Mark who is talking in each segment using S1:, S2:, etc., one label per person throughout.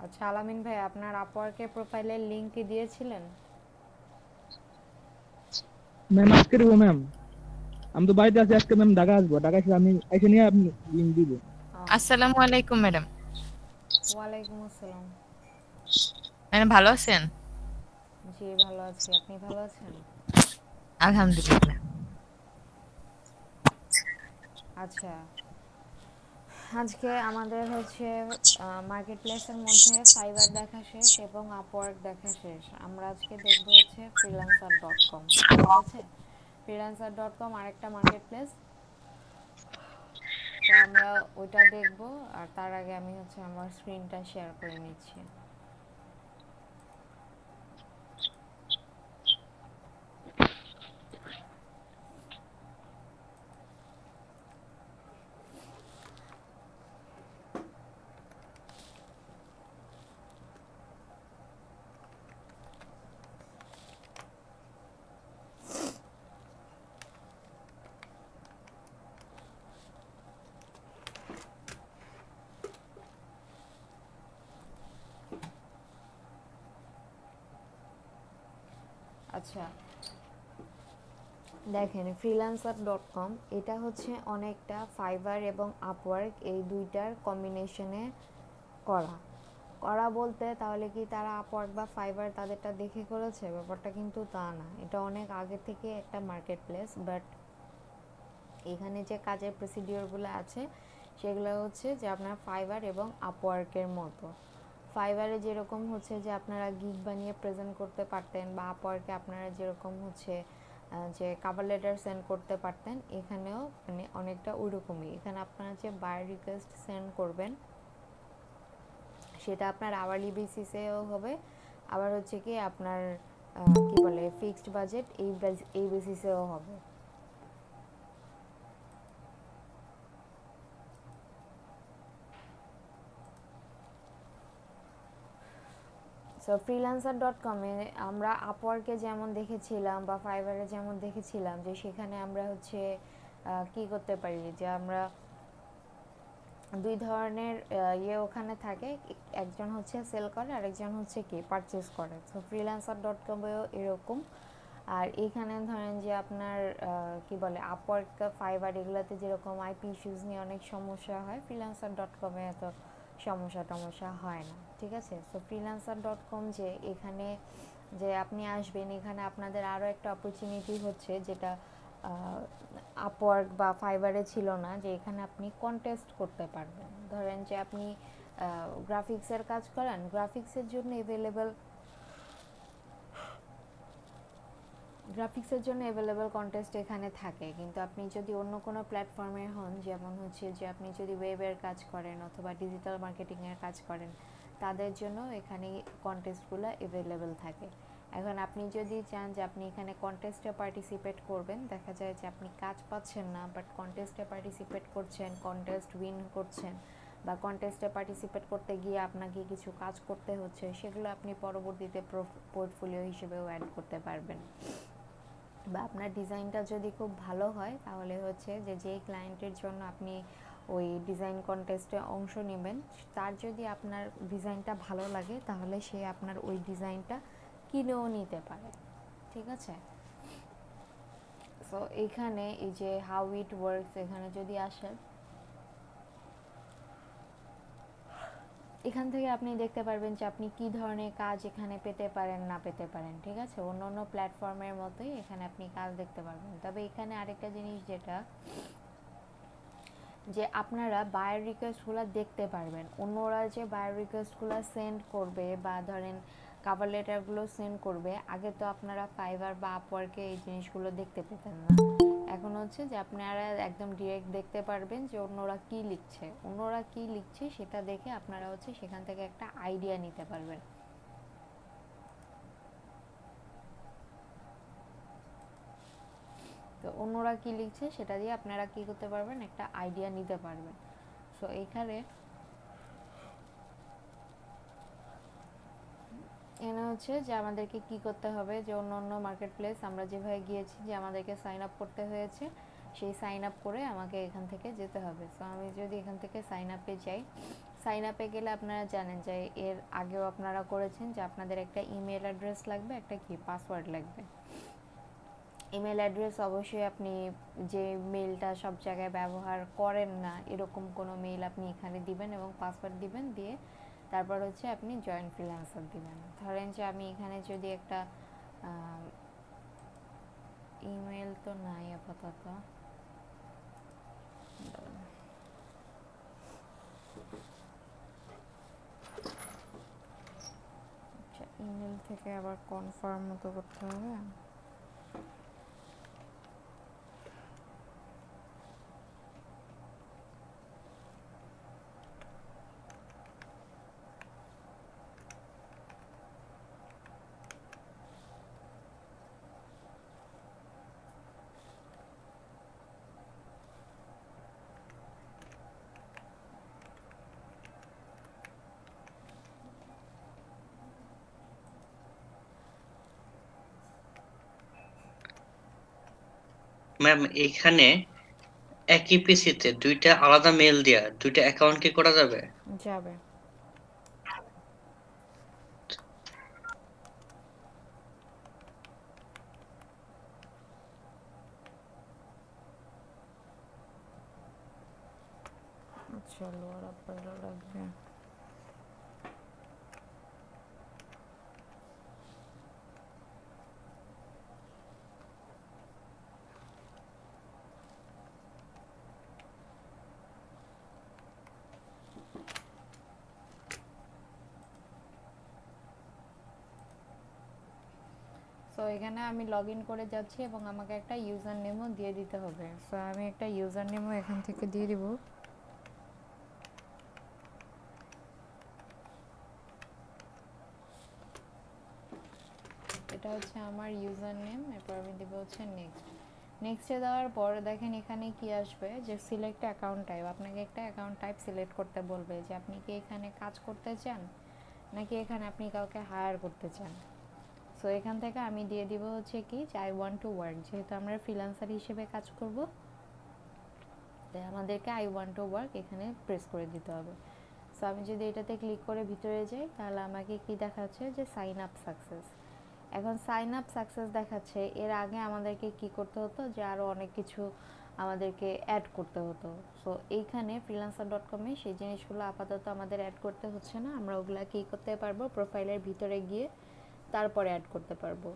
S1: আচ্ছা আলামিন ভাই, আপনার আপওয়ার্কের প্রোফাইলের লিংক কি দিয়েছিলেন?
S2: ম্যাম আজকে দেবো ম্যাম। আমি তো বাড়িতে আছি, আজকে ম্যাম ঢাকা আসবো, ঢাকা এসে আমি এসে নিয়ে আপনি লিঙ্ক দিব।
S3: আসসালামু আলাইকুম ম্যাডাম।
S1: ওয়ালাইকুম আসসালাম।
S3: ম্যাডাম ভালো আছেন?
S1: জি ভালো আছি, আপনি ভালো আছেন?
S3: আলহামদুলিল্লাহ।
S1: আচ্ছা, আজকে আমাদের হচ্ছে মার্কেট প্লেসের মধ্যে ফাইবার দেখা শেষ এবং আপওয়ার্ক দেখা শেষ। আমরা আজকে দেখব হচ্ছে ফ্রিল্যান্সার.কম। ঠিক আছে, ফ্রিল্যান্সার.কম আরেকটা মার্কেট প্লেস, তো আমরা ওইটা দেখব। আর তার আগে আমি হচ্ছে আমার স্ক্রিনটা শেয়ার করে নিচ্ছি। আচ্ছা, দেখেন ফ্রিল্যান্সার.কম এটা হচ্ছে অনেকটা ফাইবার এবং আপওয়ার্ক এই দুইটার কম্বিনেশনে করা। করা বলতে তাহলে কি তারা আপওয়ার্ক বা ফাইবার তাদেরটা দেখে করেছে? ব্যাপারটা কিন্তু তা না। এটা অনেক আগে থেকে একটা মার্কেট প্লেস, বাট এখানে যে কাজের প্রসিডিওরগুলো আছে সেগুলো হচ্ছে যে আপনার ফাইবার এবং আপওয়ার্কের মতো। ফাইবারে যেরকম হচ্ছে যে আপনারা গিগ বানিয়ে প্রেজেন্ট করতে পারতেন, বা আপওয়ার্কে আপনারা যেরকম হচ্ছে যে কভার লেটার সেন্ড করতে পারতেন, এখানেও মানে অনেকটা ওইরকমই। এখানে আপনারা যে বায়ার রিকোয়েস্ট সেন্ড করবেন সেটা আপনার আওয়ারলি বেসিসেও হবে, আবার হচ্ছে কি আপনার কি বলে ফিক্সড বাজেট এই বেসিসেও হবে। সো ফ্রিল্যান্সার.কমে আমরা আপওয়ার্কে যেমন দেখেছিলাম বা ফাইবারে যেমন দেখেছিলাম যে সেখানে আমরা হচ্ছে কি করতে পারি, যে আমরা দুই ধরনের ওখানে থাকে, একজন হচ্ছে সেল করে আর একজন হচ্ছে কি পারচেস করে। সো ফ্রিল্যান্সার.কমেও এরকম। আর এখানে ধরেন যে আপনার কি বলে আপওয়ার্ক ফাইবার এগুলোতে যেরকম আইপি ইস্যুজ নিয়ে অনেক সমস্যা হয়, ফ্রিল্যান্সার.কমে এত সমস্যা হয় না। ঠিক আছে, সো ফ্রিল্যান্সার.কম যে এখানে যে আপনি আসবেন, এখানে আপনাদের আরও একটা অপরচুনিটি হচ্ছে যেটা আপওয়ার্ক বা ফাইবারে ছিল না, যে এখানে আপনি কন্টেস্ট করতে পারবেন। ধরেন যে আপনি গ্রাফিক্সের কাজ করেন, গ্রাফিক্সের জন্য অ্যাভেলেবল কন্টেস্ট এখানে থাকে। কিন্তু আপনি যদি অন্য কোনো প্ল্যাটফর্মের হন, যেমন হচ্ছে যে আপনি যদি ওয়েবের কাজ করেন অথবা ডিজিটাল মার্কেটিংয়ের কাজ করেন, তাদের জন্য এখানে কন্টেস্টগুলো অ্যাভেলেবল থাকে। এখন আপনি যদি চান যে আপনি এখানে কন্টেস্টে পার্টিসিপেট করবেন, দেখা যায় যে আপনি কাজ পাচ্ছেন না বাট কন্টেস্টে পার্টিসিপেট করছেন, কন্টেস্ট উইন করছেন, বা কন্টেস্টে পার্টিসিপেট করতে গিয়ে আপনাকে কিছু কাজ করতে হচ্ছে, সেগুলো আপনি পরবর্তীতে পোর্টফোলিও হিসেবেও অ্যাড করতে পারবেন। বা আপনার ডিজাইনটা যদি খুব ভালো হয় তাহলে হচ্ছে যে যেই ক্লায়েন্টের জন্য আপনি ওই ডিজাইন কন্টেস্টে অংশ নেবেন, তার যদি আপনার ডিজাইনটা ভালো লাগে তাহলে সে আপনার ওই ডিজাইনটা কিনেও নিতে পারে। ঠিক আছে, সো এখানে এই যে হাউ ইট ওয়ার্কস এখানে যদি আসেন, এখান থেকে আপনি দেখতে পারবেন যে আপনি কি ধরনের কাজ এখানে পেতে পারেন না পেতে পারেন। ঠিক আছে, অন্য অন্য প্ল্যাটফর্মের মতোই এখানে আপনি কাজ দেখতে পারবেন। তবে এখানে আরেকটা জিনিস যেটা, যে আপনারা বায়ার রিকোয়েস্টগুলো দেখতে পারবেন। অন্যরা যে বায়ার রিকোয়েস্টগুলো সেন্ড করবে বা ধরেন কাভার লেটারগুলো সেন্ড করবে, আগে তো আপনারা ফাইবার বা আপওয়ার্কে এই জিনিসগুলো দেখতে পেতেন না। এখন হচ্ছে যে আপনারা একদম ডিরেক্ট দেখতে পারবেন যে অন্যরা কি লিখছে সেটা দেখে আপনারা হচ্ছে সেখান থেকে একটা আইডিয়া নিতে পারবেন। তো অন্যরা কি লিখছে সেটা দিয়ে আপনারা কি করতে পারবেন, একটা আইডিয়া নিতে পারবেন। সো এইখানে এখানে হচ্ছে যে আমাদেরকে কি করতে হবে, যে অন্য অন্য মার্কেট প্লেস আমরা যেভাবে গিয়েছি যে আমাদেরকে সাইন আপ করতে হয়েছে, সেই সাইন আপ করে আমাকে এখান থেকে যেতে হবে। সো আমি যদি এখান থেকে সাইন আপে যাই, সাইন আপে গেলে আপনারা জানেন যে এর আগেও আপনারা করেছেন যে আপনাদের একটা ইমেল অ্যাড্রেস লাগবে, একটা কি পাসওয়ার্ড লাগবে। ইমেল অ্যাড্রেস অবশ্যই আপনি যে মেইলটা সব জায়গায় ব্যবহার করেন না এরকম কোনো মেইল আপনি এখানে দিবেন এবং পাসওয়ার্ড দিবেন, দিয়ে তারপর হচ্ছে আপনি জয়েন ফ্রিল্যান্সার দিবেন। ধরেন যে আমি এখানে যদি একটা ইমেল তো নাই আপাতত, আচ্ছা ইমেল থেকে আবার কনফার্ম মতো করতে হবে।
S4: ম্যাম এখানে একই পিসিতে দুইটা আলাদা মেল দেয়া দুইটা অ্যাকাউন্ট কি করা যাবে?
S1: যাবে। আচ্ছা লোয়ার আপার লাগবে। সো এখানে আমি লগ ইন করে যাচ্ছি এবং আমাকে একটা ইউজার নেমও দিয়ে দিতে হবে। সো আমি একটা ইউজার নেমও এখান থেকে দিয়ে দিব। এটা হচ্ছে আমার ইউজার নেম, এরপর আমি দেব হচ্ছে নেক্সট। নেক্সটে দেওয়ার পর দেখেন এখানে কি আসবে যে সিলেক্ট অ্যাকাউন্ট টাইপ। আপনাকে একটা অ্যাকাউন্ট টাইপ সিলেক্ট করতে বলবে যে আপনি কি এখানে কাজ করতে চান নাকি এখানে আপনি কাউকে হায়ার করতে চান। সো এখান থেকে আমি দিয়ে দিব হচ্ছে কি আই ওয়ান্ট টু ওয়ার্ক, যেহেতু আমরা ফ্রিল্যান্সার হিসেবে কাজ করব তাই আমাদেরকে আই ওয়ান্ট টু ওয়ার্ক এখানে প্রেস করে দিতে হবে। সো আমি যদি এটাতে ক্লিক করে ভিতরে যাই তাহলে আমাকে কি দেখাচ্ছে যে সাইন আপ সাকসেস। এখন সাইন আপ সাকসেস দেখাচ্ছে, এর আগে আমাদেরকে কি করতে হতো যে আরও অনেক কিছু আমাদেরকে অ্যাড করতে হতো। সো এইখানে freelancer.com-এ সেই জিনিসগুলো আপাতত আমাদের অ্যাড করতে হচ্ছে না, আমরা ওগুলা কী করতে পারবো প্রোফাইলের ভিতরে গিয়ে তারপরে অ্যাড করতে পারবো।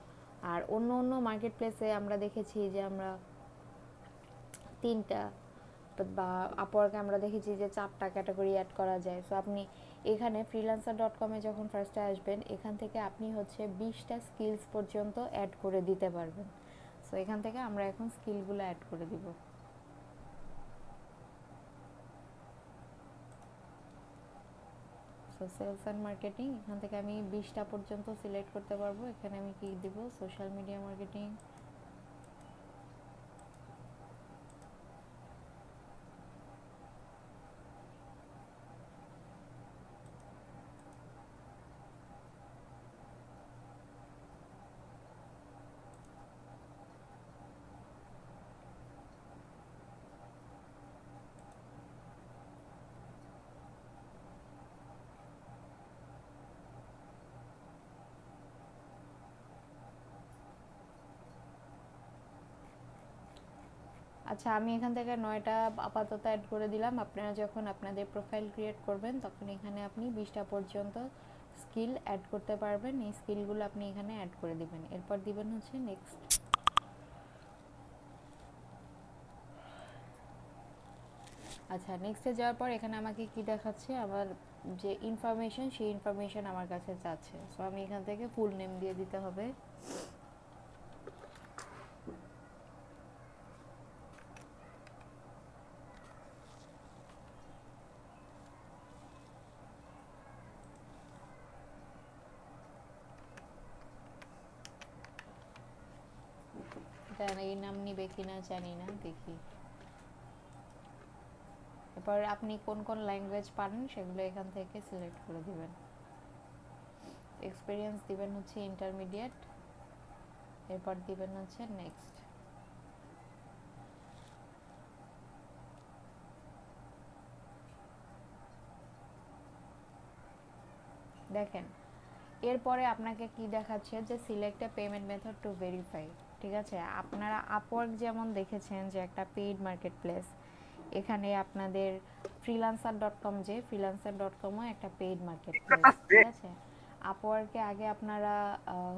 S1: আর অন্য অন্য মার্কেট প্লেসে আমরা দেখেছি যে আমরা 3টা বা আপওয়ার্কে আমরা দেখেছি যে 4টা ক্যাটাগরি অ্যাড করা যায়। সো আপনি এখানে freelancer.com-এ যখন ফার্স্টে আসবেন এখান থেকে আপনি হচ্ছে 20টা স্কিলস পর্যন্ত অ্যাড করে দিতে পারবেন। সো এখান থেকে আমরা এখন স্কিলগুলো অ্যাড করে দিব। সো সেলস অ্যান্ড মার্কেটিং এখান থেকে আমি 20টা পর্যন্ত সিলেক্ট করতে পারবো। এখানে আমি কি দিব সোশ্যাল মিডিয়া মার্কেটিং, আচ্ছা আমি এখান থেকে 9টা আপাতত অ্যাড করে দিলাম। আপনারা যখন আপনাদের প্রোফাইল ক্রিয়েট করবেন তখন এখানে আপনি 20টা পর্যন্ত স্কিল অ্যাড করতে পারবেন। এই স্কিলগুলো আপনি এখানে অ্যাড করে দিবেন, এরপর দিবেন হচ্ছে নেক্সট। আচ্ছা নেক্সটে যাওয়ার পর এখানে আমাকে কি দেখাচ্ছে, আমার যে ইনফরমেশন সেই ইনফরমেশন আমার কাছে চাচ্ছে। সো আমি এখান থেকে ফুল নেম দিয়ে দিতে হবে। এই নাম নিবে কিনা জানি না, দেখি। এরপর আপনি কোন কোন ল্যাঙ্গুয়েজ পারেন সেগুলো এখান থেকে সিলেক্ট করে দিবেন। এক্সপিরিয়েন্স দিবেন হচ্ছে ইন্টারমিডিয়েট, এরপর দিবেন হচ্ছে নেক্সট। দেখেন এরপরে আপনাকে কি দেখাচ্ছে যে select A payment method to verify. ঠিক আছে, আপনারা আপওয়ার্ক যেমন দেখেছেন যে একটা পেইড মার্কেট প্লেস, এখানে আপনাদের freelancer.com যে freelancer.com ও একটা পেইড মার্কেট প্লেস। ঠিক আছে, আপওয়ার্কে আগে আপনারা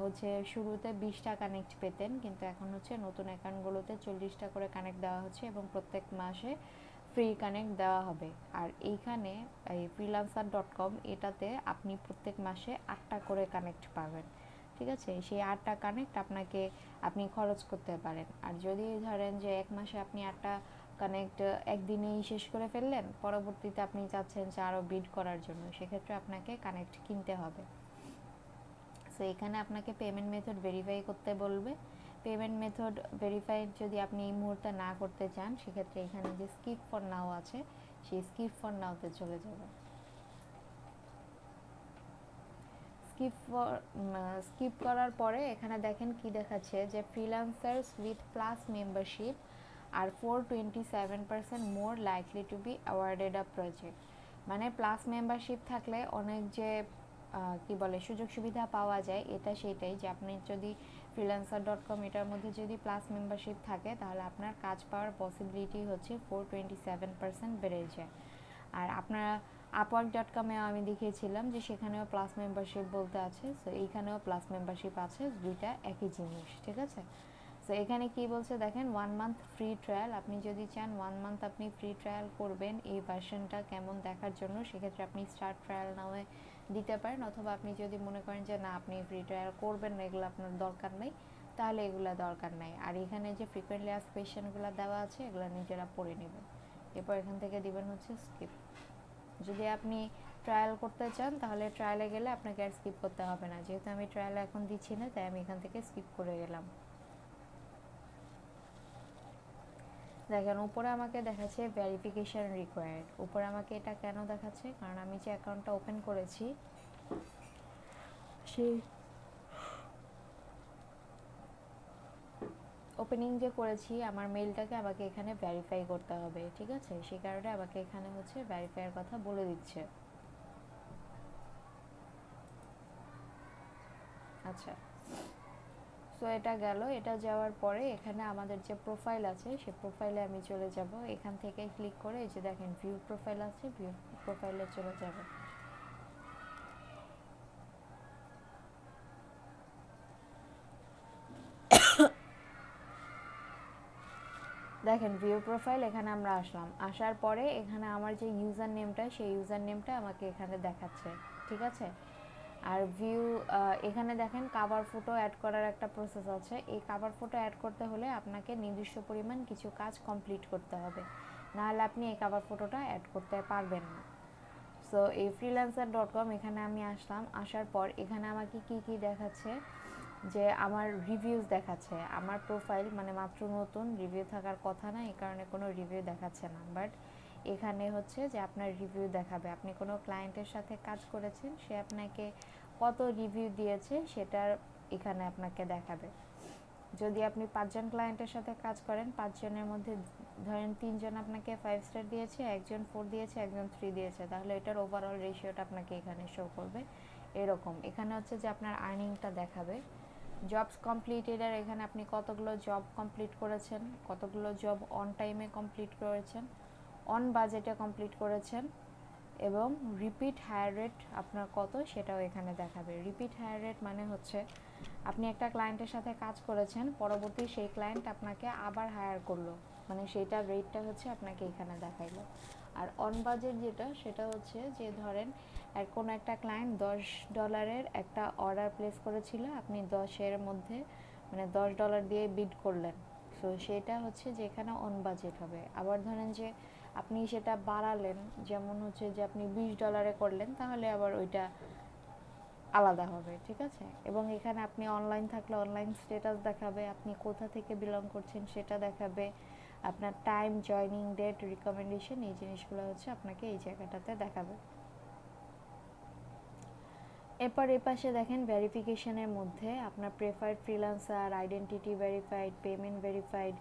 S1: হচ্ছে শুরুতে 20টা কানেক্ট পেতেন, কিন্তু এখন হচ্ছে নতুন অ্যাকাউন্টগুলোতে 40টা করে কানেক্ট দেওয়া হচ্ছে এবং প্রত্যেক মাসে ফ্রি কানেক্ট দেওয়া হবে। আর এইখানে এই freelancer.com এটাতে আপনি প্রত্যেক মাসে 8টা করে কানেক্ট পাবেন। ঠিক আছে, সেই 8টা কানেক্ট আপনি খরচ করতে পারেন। আর যদি ধরেন যে এক মাসে আপনি 8টা কানেক্ট একদিনেই শেষ করে ফেললেন, পরবর্তীতে আপনি চাচ্ছেন যে আরও বিড করার জন্য, সেক্ষেত্রে আপনাকে কানেক্ট কিনতে হবে। সো এখানে আপনাকে পেমেন্ট মেথড ভেরিফাই করতে বলবে। পেমেন্ট মেথড ভেরিফাই যদি আপনি এই মুহূর্তে না করতে চান, সেক্ষেত্রে এখানে যে স্কিপ ফর নাও আছে, সেই স্কিপ ফর নাওতে চলে যাবে। স্কিপ করার পরে এখানে দেখেন কি দেখাচ্ছে যে freelancers with plus membership are 427% more likely to be awarded a project. মানে প্লাস মেম্বারশিপ থাকলে অনেক যে কি বলে সুযোগ সুবিধা পাওয়া যায়, এটা সেটাই যে আপনি যদি freelancer.com এটার মধ্যে যদি প্লাস মেম্বারশিপ থাকে, তাহলে আপনার কাজ পাওয়ার পসিবিলিটি হচ্ছে 427% বেড়ে যায়। আর আপনারা upwork.com-এও আমি দেখিয়েছিলাম যে সেখানেও প্লাস মেম্বারশিপ বলতে আছে, সো এইখানেও প্লাস মেম্বারশিপ আছে, দুইটা একই জিনিস। ঠিক আছে, সো এখানে কি বলছে দেখেন 1 মান্থ ফ্রি ট্রায়াল। আপনি যদি চান 1 মান্থ আপনি ফ্রি ট্রায়াল করবেন এই ভার্সনটা কেমন দেখার জন্য, সেক্ষেত্রে আপনি স্টার্ট ট্রায়াল নামে দিতে পারেন, অথবা আপনি যদি মনে করেন যে না আপনি ফ্রি ট্রায়াল করবেন না, এগুলো আপনার দরকার নেই, তাহলে এগুলো দরকার নাই। আর এখানে যে ফ্রিকোয়েন্টলি আস্কড কোয়েশ্চেনগুলো দেওয়া আছে, এগুলো নিজেরা পড়ে নেবেন। এরপর এখান থেকে দিবেন হচ্ছে স্কিপ। যদি আপনি ট্রায়াল করতে চান, তাহলে ট্রায়ালে গেলে আপনাকে আর স্কিপ করতে হবে না। যেহেতু আমি ট্রায়ালে এখন দিচ্ছি না, তাই আমি এখান থেকে স্কিপ করে গেলাম। দেখেন উপরে আমাকে দেখাচ্ছে ভেরিফিকেশন রিকোয়ার্ড। উপরে আমাকে এটা কেন দেখাচ্ছে, কারণ আমি যে অ্যাকাউন্টটা ওপেন করেছি সেই ওপেনিং যে করেছি আমার মেইলটাকে আমাকে এখানে ভেরিফাই করতে হবে। ঠিক আছে, সেই কারণে আমাকে এখানে হচ্ছে ভেরিফাইয়ের কথা বলে দিচ্ছে। আচ্ছা, সো এটা গেল। এটা যাওয়ার পরে এখানে আমাদের যে প্রোফাইল আছে, সেই প্রোফাইলে আমি চলে যাব। এখান থেকে ক্লিক করে এই যে দেখেন ভিউ প্রোফাইল আছে, ভিউ প্রোফাইলে চলে যাব। দেখেন ভিউ প্রোফাইল, এখানে আমরা আসলাম। আসার পরে এখানে আমার যে ইউজার নেমটা, সেই ইউজার নেমটা আমাকে এখানে দেখাচ্ছে। ঠিক আছে, আর ভিউ এখানে দেখেন কাভার ফটো অ্যাড করার একটা প্রসেস আছে। এই কাভার ফটো অ্যাড করতে হলে আপনাকে নির্দিষ্ট পরিমাণ কিছু কাজ কমপ্লিট করতে হবে, নাহলে আপনি এই কাভার ফটোটা অ্যাড করতে পারবেন না। সো এই freelancer.com এখানে আমি আসলাম। আসার পর এখানে আমাকে কি কি দেখাচ্ছে, যে আমার রিভিউজ দেখাচ্ছে। আমার প্রোফাইল মানে মাত্র নতুন, রিভিউ থাকার কথা না, এই কারণে কোনো রিভিউ দেখাচ্ছে না। বাট এখানে হচ্ছে যে আপনার রিভিউ দেখাবে। আপনি কোনো ক্লায়েন্টের সাথে কাজ করেছেন, সে আপনাকে কত রিভিউ দিয়েছে সেটার এখানে আপনাকে দেখাবে। যদি আপনি 5 জন ক্লায়েন্টের সাথে কাজ করেন, 5 জনের মধ্যে ধরেন 3 জন আপনাকে 5 স্টার দিয়েছে, একজন 4 দিয়েছে, একজন 3 দিয়েছে, তাহলে এটার ওভারঅল রেশিওটা আপনাকে এখানে শো করবে। এরকম এখানে হচ্ছে যে আপনার আর্নিংটা দেখাবে। জবস কমপ্লিটেড, আর এখানে আপনি কতগুলো জব কমপ্লিট করেছেন, কতগুলো জব অন টাইমে কমপ্লিট করেছেন, অন বাজেটে কমপ্লিট করেছেন, এবং রিপিট হায়ার রেট আপনার কত সেটাও এখানে দেখাবে। রিপিট হায়ার রেট মানে হচ্ছে আপনি একটা ক্লায়েন্টের সাথে কাজ করেছেন, পরবর্তী সেই ক্লায়েন্ট আপনাকে আবার হায়ার করলো, মানে সেইটার রেটটা হচ্ছে আপনাকে এখানে দেখাইলো। আর অন বাজেট যেটা, সেটা হচ্ছে যে ধরেন কোনো একটা ক্লায়েন্ট $10 একটা অর্ডার প্লেস করেছিল, আপনি 10-এর মধ্যে মানে $10 দিয়ে বিড করলেন, সো সেটা হচ্ছে যে এখানে অন বাজেট হবে। আবার ধরেন যে আপনি সেটা বাড়ালেন, যেমন হচ্ছে যে আপনি $20 করলেন, তাহলে আবার ওইটা আলাদা হবে। ঠিক আছে, এবং এখানে আপনি অনলাইন থাকলে অনলাইন স্ট্যাটাস দেখাবে, আপনি কোথা থেকে বিলং করছেন সেটা দেখাবে, আপনার টাইম, জয়নিং ডেট, রিকমেন্ডেশন, এই জিনিসগুলো হচ্ছে আপনাকে এই জায়গাটাতে দেখাবে। এরপর এই পাশে দেখেন ভেরিফিকেশনের মধ্যে আপনার preferred freelancer, identity verified, payment verified,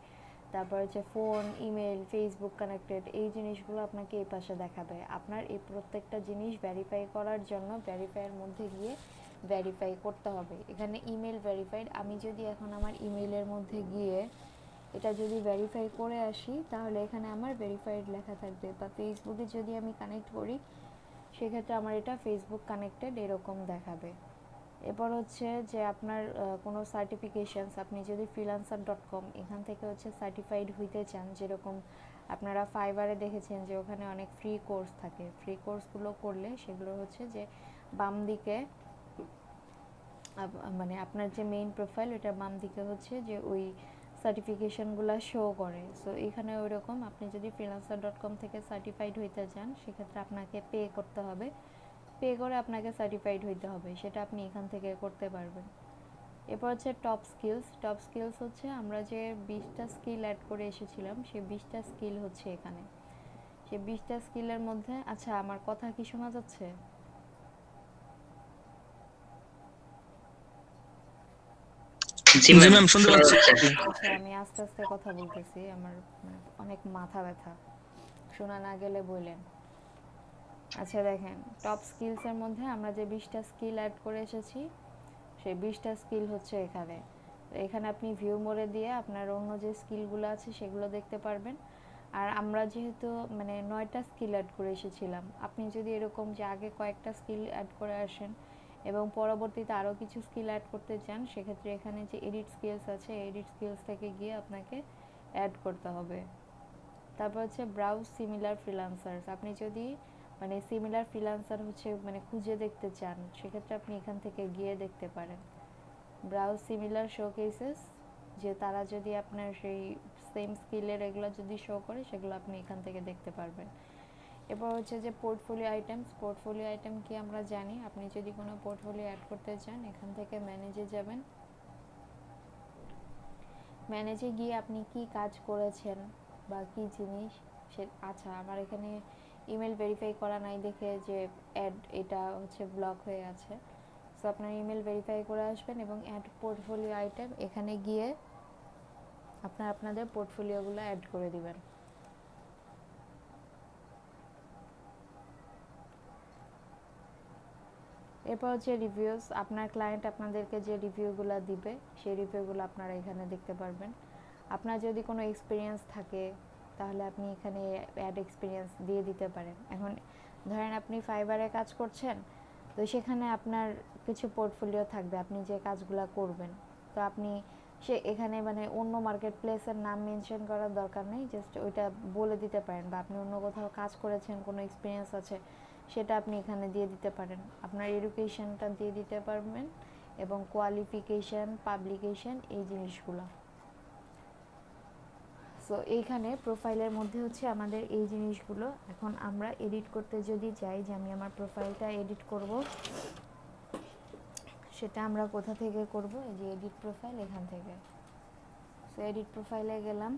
S1: তারপর হচ্ছে ফোন, ইমেল, ফেসবুক কানেক্টেড, এই জিনিসগুলো আপনাকে এই পাশে দেখাবে। আপনার এই প্রত্যেকটা জিনিস ভেরিফাই করার জন্য ভেরিফাইয়ের মধ্যে গিয়ে ভেরিফাই করতে হবে। এখানে ইমেল ভেরিফাইড, আমি যদি এখন আমার ইমেইলের মধ্যে গিয়ে এটা যদি ভেরিফাই করে আসি তাহলে এখানে আমার ভেরিফাইড লেখা থাকবে। বা ফেসবুকে যদি আমি কানেক্ট করি সেক্ষেত্রে আমার এটা ফেসবুক কানেক্টেড এরকম দেখাবে। এরপর হচ্ছে যে আপনার কোনো সার্টিফিকেশনস, আপনি যদি freelancer.com এখান থেকে হচ্ছে সার্টিফাইড হইতে চান, যেরকম আপনারা ফাইবারে দেখেছেন যে ওখানে অনেক ফ্রি কোর্স থাকে, ফ্রি কোর্সগুলো করলে সেগুলো হচ্ছে যে বাম দিকে মানে আপনার যে মেইন প্রোফাইল ওটার বাম দিকে হচ্ছে যে ওই সার্টিফিকেশনগুলো শো করে। সো এখানে ওই রকম আপনি যদি freelancer.com থেকে সার্টিফাইড হইতে চান সেক্ষেত্রে আপনাকে পে করতে হবে, পে করে আপনাকে সার্টিফাইড হইতে হবে, সেটা আপনি এখান থেকে করতে পারবেন। এরপর হচ্ছে টপ স্কিলস। টপ স্কিলস হচ্ছে আমরা যে 20টা স্কিল অ্যাড করে এসেছিলাম সেই 20টা স্কিল হচ্ছে এখানে। সেই 20টা স্কিলের মধ্যে, আচ্ছা আমার কথা কি শোনা যাচ্ছে?
S4: জি ম্যাম শুনতে পাচ্ছি।
S1: আচ্ছা আমি আস্তে আস্তে কথা বলতেছি, আমার মানে অনেক মাথা ব্যথা, শোনা না গেলে বললেন। আচ্ছা দেখেন, টপ স্কিলসের মধ্যে আমরা যে 20টা স্কিল অ্যাড করে এসেছি সেই 20টা স্কিল হচ্ছে এখানে। এখানে আপনি ভিউ মোড়ে দিয়ে আপনার অন্য যে স্কিলগুলো আছে সেগুলো দেখতে পারবেন। আর আমরা যেহেতু মানে 9টা স্কিল অ্যাড করে এসেছিলাম, আপনি যদি এরকম যে আগে কয়েকটা স্কিল অ্যাড করে আসেন এবং পরবর্তীতে আরও কিছু স্কিল অ্যাড করতে চান সেক্ষেত্রে এখানে যে এডিট স্কিলস আছে এডিট স্কিলস থেকে গিয়ে আপনাকে অ্যাড করতে হবে। তারপর হচ্ছে ব্রাউজ সিমিলার ফ্রিল্যান্সার্স, আপনি যদি মানে সিমিলার ফ্রিল্যান্সার হচ্ছে মানে খুঁজে দেখতে চান সেক্ষেত্রে আপনি এখান থেকে গিয়ে দেখতে পারেন। ব্রাউজ সিমিলার শোকেসেস, যে তারা যদি আপনার সেই সেম স্কিলের এগুলো যদি শো করে সেগুলো আপনি এখান থেকে দেখতে পারবেন। এরপর হচ্ছে যে পোর্টফোলিও আইটেমস। পোর্টফোলিও আইটেম কি আমরা জানি, আপনি যদি কোনো পোর্টফোলিও অ্যাড করতে চান এখান থেকে ম্যানেজে যাবেন, ম্যানেজে গিয়ে আপনি কি কাজ করেছেন বা কি জিনিস সে, আচ্ছা আমার এখানে ইমেল ভেরিফাই করা নাই দেখে যে অ্যাড এটা হচ্ছে ব্লক হয়ে আছে। সো আপনার ইমেল ভেরিফাই করে আসবেন এবং অ্যাড পোর্টফোলিও আইটেম এখানে গিয়ে আপনাদের পোর্টফোলিওগুলো অ্যাড করে দিবেন। এরপর হচ্ছে রিভিউস, আপনার ক্লায়েন্ট আপনাদেরকে যে রিভিউগুলো দিবে সেই রিভিউগুলো আপনারা এখানে দেখতে পারবেন। আপনার যদি কোনো এক্সপিরিয়েন্স থাকে তাহলে আপনি এখানে অ্যাড এক্সপিরিয়েন্স দিয়ে দিতে পারেন। এখন ধরেন আপনি ফাইবারে কাজ করছেন, তো সেখানে আপনার কিছু পোর্টফোলিও থাকবে আপনি যে কাজগুলো করবেন, তো আপনি সে এখানে মানে অন্য মার্কেট প্লেসের নাম মেনশন করার দরকার নেই, জাস্ট ওইটা বলে দিতে পারেন। বা আপনি অন্য কোথাও কাজ করেছেন, কোনো এক্সপিরিয়েন্স আছে সেটা আপনি এখানে দিয়ে দিতে পারেন। আপনার এডুকেশনটা দিয়ে দিতে পারবেন এবং কোয়ালিফিকেশান, পাবলিকেশন, এই জিনিসগুলো। সো এইখানে প্রোফাইলের মধ্যে হচ্ছে আমাদের এই জিনিসগুলো। এখন আমরা এডিট করতে যদি চাই যে আমি আমার প্রোফাইলটা এডিট করব, সেটা আমরা কোথা থেকে করব? এই যে এডিট প্রোফাইল, এখান থেকে। সো এডিট প্রোফাইলে গেলাম,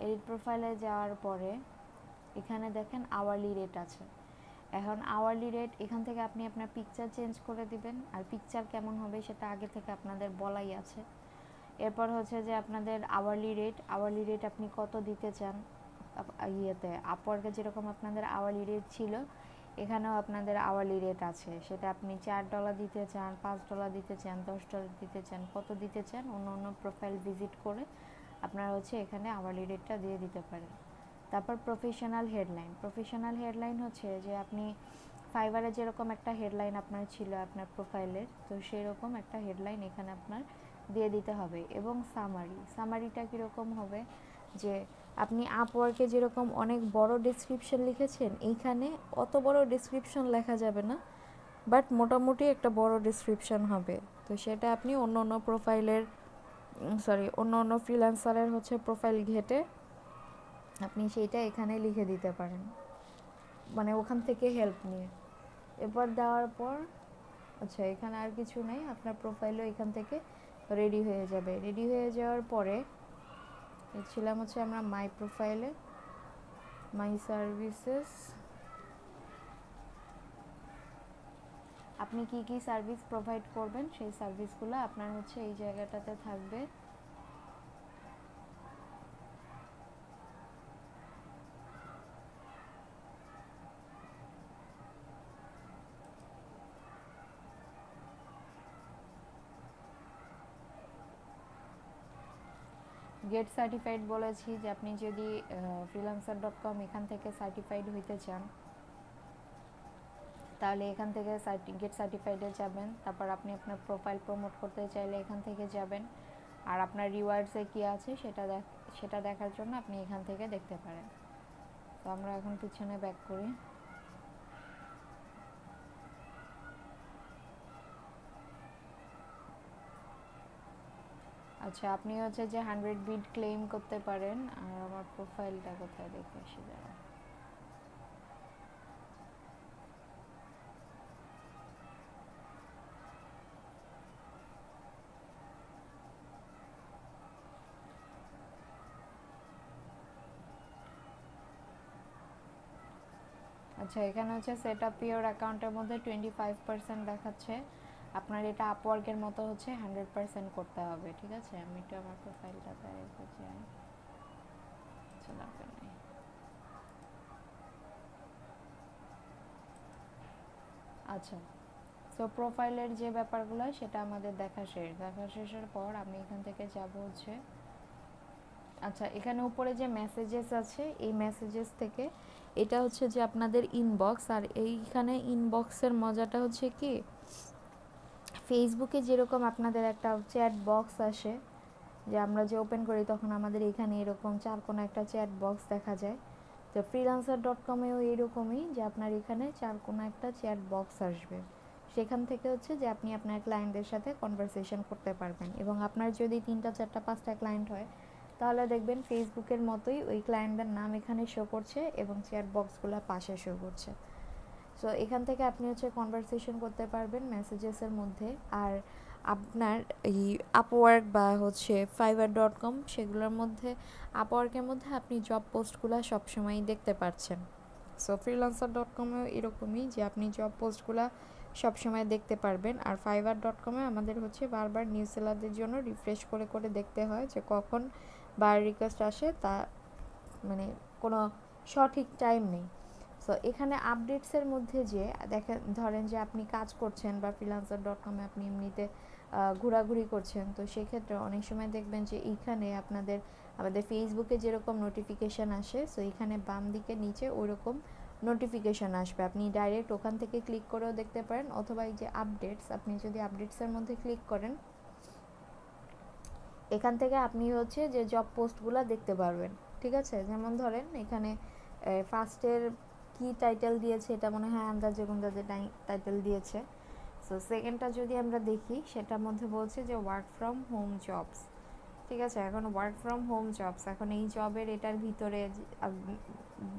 S1: এডিট প্রোফাইলে যাওয়ার পরে এখানে দেখেন আওয়ারলি রেট আছে। এখন আওয়ারলি রেট এখান থেকে আপনি আপনার পিকচার চেঞ্জ করে দিবেন, আর পিকচার কেমন হবে সেটা আগে থেকে আপনাদের বলাই আছে। এরপর হচ্ছে যে আপনাদের আওয়ারলি রেট আপনি কত দিতে চান, ইয়েতে আপওয়ার্কে যেরকম আপনাদের আওয়ারলি রেট ছিল এখানেও আপনাদের আওয়ারলি রেট আছে। সেটা আপনি $4 দিতে চান, $5 দিতে চান, $10 দিতে চান, কত দিতে চান অন্য অন্য প্রোফাইল ভিজিট করে আপনারা হচ্ছে এখানে আওয়ারলি রেটটা দিয়ে দিতে পারেন। তারপর প্রফেশনাল হেডলাইন হচ্ছে যে আপনি ফাইবারে যেরকম একটা হেডলাইন আপনার ছিল আপনার প্রোফাইলের, তো সেই রকম একটা হেডলাইন এখানে আপনার দিয়ে দিতে হবে। এবং সামারিটা কীরকম হবে, যে আপনি আপওয়ার্কে যেরকম অনেক বড় ডেসক্রিপশন লিখেছেন এইখানে অত বড় ডেসক্রিপশন লেখা যাবে না, বাট মোটামুটি একটা বড় ডেসক্রিপশন হবে। তো সেটা আপনি অন্য অন্য প্রোফাইলের অন্য অন্য ফ্রিল্যান্সারের হচ্ছে প্রোফাইল ঘেটে আপনি সেইটা এখানে লিখে দিতে পারেন, মানে ওখান থেকে হেল্প নিয়ে। এরপর দেওয়ার পর আচ্ছা এখানে আর কিছু নেই, আপনার প্রোফাইলও এখান থেকে রেডি হয়ে যাবে। রেডি হয়ে যাওয়ার পরে ছিলাম হচ্ছে আমরা মাই প্রোফাইলে, মাই সার্ভিসেস, আপনি কি কি সার্ভিস প্রোভাইড করবেন সেই সার্ভিসগুলো আপনার হচ্ছে এই জায়গাটাতে থাকবে। গেট সার্টিফাইড বলেছি যে আপনি যদি freelancer.com এখান থেকে সার্টিফাইড হইতে চান তাহলে এখান থেকে গেট সার্টিফাইডে যাবেন, তারপর আপনি আপনার প্রোফাইল প্রমোট করতে চাইলে এখান থেকে যাবেন, আর আপনার রিওয়ার্ডসে কি আছে সেটা দেখার জন্য আপনি এখান থেকে দেখতে পারেন। তো আমরা এখন পিছনে ব্যাক করি। আচ্ছা, আপনি হচ্ছে যে 100 বিট ক্লেম করতে পারেন। আর আমার প্রোফাইলটা কোথায় দেখে আসি দাঁড়া। আচ্ছা, এখানে হচ্ছে সেট আপ ইওর অ্যাকাউন্টের মধ্যে 25% দেখাচ্ছে। আপনার এটা আপওয়ার্কের মতো হচ্ছে 100% করতে হবে, ঠিক আছে? আমি একটু আমার প্রোফাইলটা রেখে যাই। আচ্ছা, দরকার নেই। আচ্ছা, সো প্রোফাইলের যে ব্যাপারগুলো সেটা আমাদের দেখা শেষের পর আমি এখান থেকে যাব হচ্ছে, আচ্ছা এখানে উপরে যে মেসেজেস আছে এই মেসেজেস থেকে এটা হচ্ছে যে আপনাদের ইনবক্স। আর এইখানে ইনবক্সের মজাটা হচ্ছে কি, ফেসবুকে যেরকম আপনাদের একটা চ্যাট বক্স আসে, যে আমরা যে ওপেন করি তখন আমাদের এখানে এরকম চার কোণা একটা চ্যাট বক্স দেখা যায়। তো freelancer.com-এও এরকমই, যে আপনার এখানে চার কোণা একটা চ্যাট বক্স আসবে। সেখান থেকে হচ্ছে যে আপনি আপনার ক্লায়েন্টদের সাথে কনভারসেশন করতে পারবেন। এবং আপনার যদি 3টা 4টা 5টা ক্লায়েন্ট হয় তাহলে দেখবেন ফেসবুকের মতোই ওই ক্লায়েন্টদের নাম এখানে শো করছে এবং চ্যাট বক্সগুলো পাশে শো করছে। সো এখান থেকে আপনি হচ্ছে কনভারসেশন করতে পারবেন মেসেজেসের মধ্যে। আর আপনার এই আপওয়ার্ক বা হচ্ছে fiverr.com সেগুলোর মধ্যে, আপওয়ার্কের মধ্যে আপনি জব পোস্টগুলো সবসময়ই দেখতে পাচ্ছেন। সো freelancer.com-এও এরকমই, যে আপনি জব পোস্টগুলো সবসময় দেখতে পারবেন। আর fiverr.com-এ আমাদের হচ্ছে বারবার নিউ সেলারদের জন্য রিফ্রেশ করে করে দেখতে হয় যে কখন বায়ার রিকোয়েস্ট আসে, তা মানে কোনো সঠিক টাইম নেই। সো এখানে আপডেটসের মধ্যে যে দেখেন, ধরেন যে আপনি কাজ করছেন বা freelancer.com-এ আপনি এমনিতে ঘোরাঘুরি করছেন, তো সেক্ষেত্রে অনেক সময় দেখবেন যে এইখানে আমাদের ফেসবুকে যেরকম নোটিফিকেশান আসে, সো এখানে বাম দিকে নিচে ওইরকম নোটিফিকেশান আসবে। আপনি ডাইরেক্ট ওখান থেকে ক্লিক করেও দেখতে পারেন, অথবা এই যে আপডেটস, আপনি যদি আপডেটসের মধ্যে ক্লিক করেন এখান থেকে আপনি হচ্ছে যে জব পোস্টগুলো দেখতে পারবেন, ঠিক আছে? যেমন ধরেন এখানে ফার্স্টের কি টাইটেল দিয়েছে, এটা মনে হয় আন্দাজে গুন্দাজে টাইটেল দিয়েছে। সো সেকেন্ডটা যদি আমরা দেখি সেটার মধ্যে বলছে যে ওয়ার্ক ফ্রম হোম জবস, ঠিক আছে? এখন ওয়ার্ক ফ্রম হোম জবস, এখন এই জবের এটার ভিতরে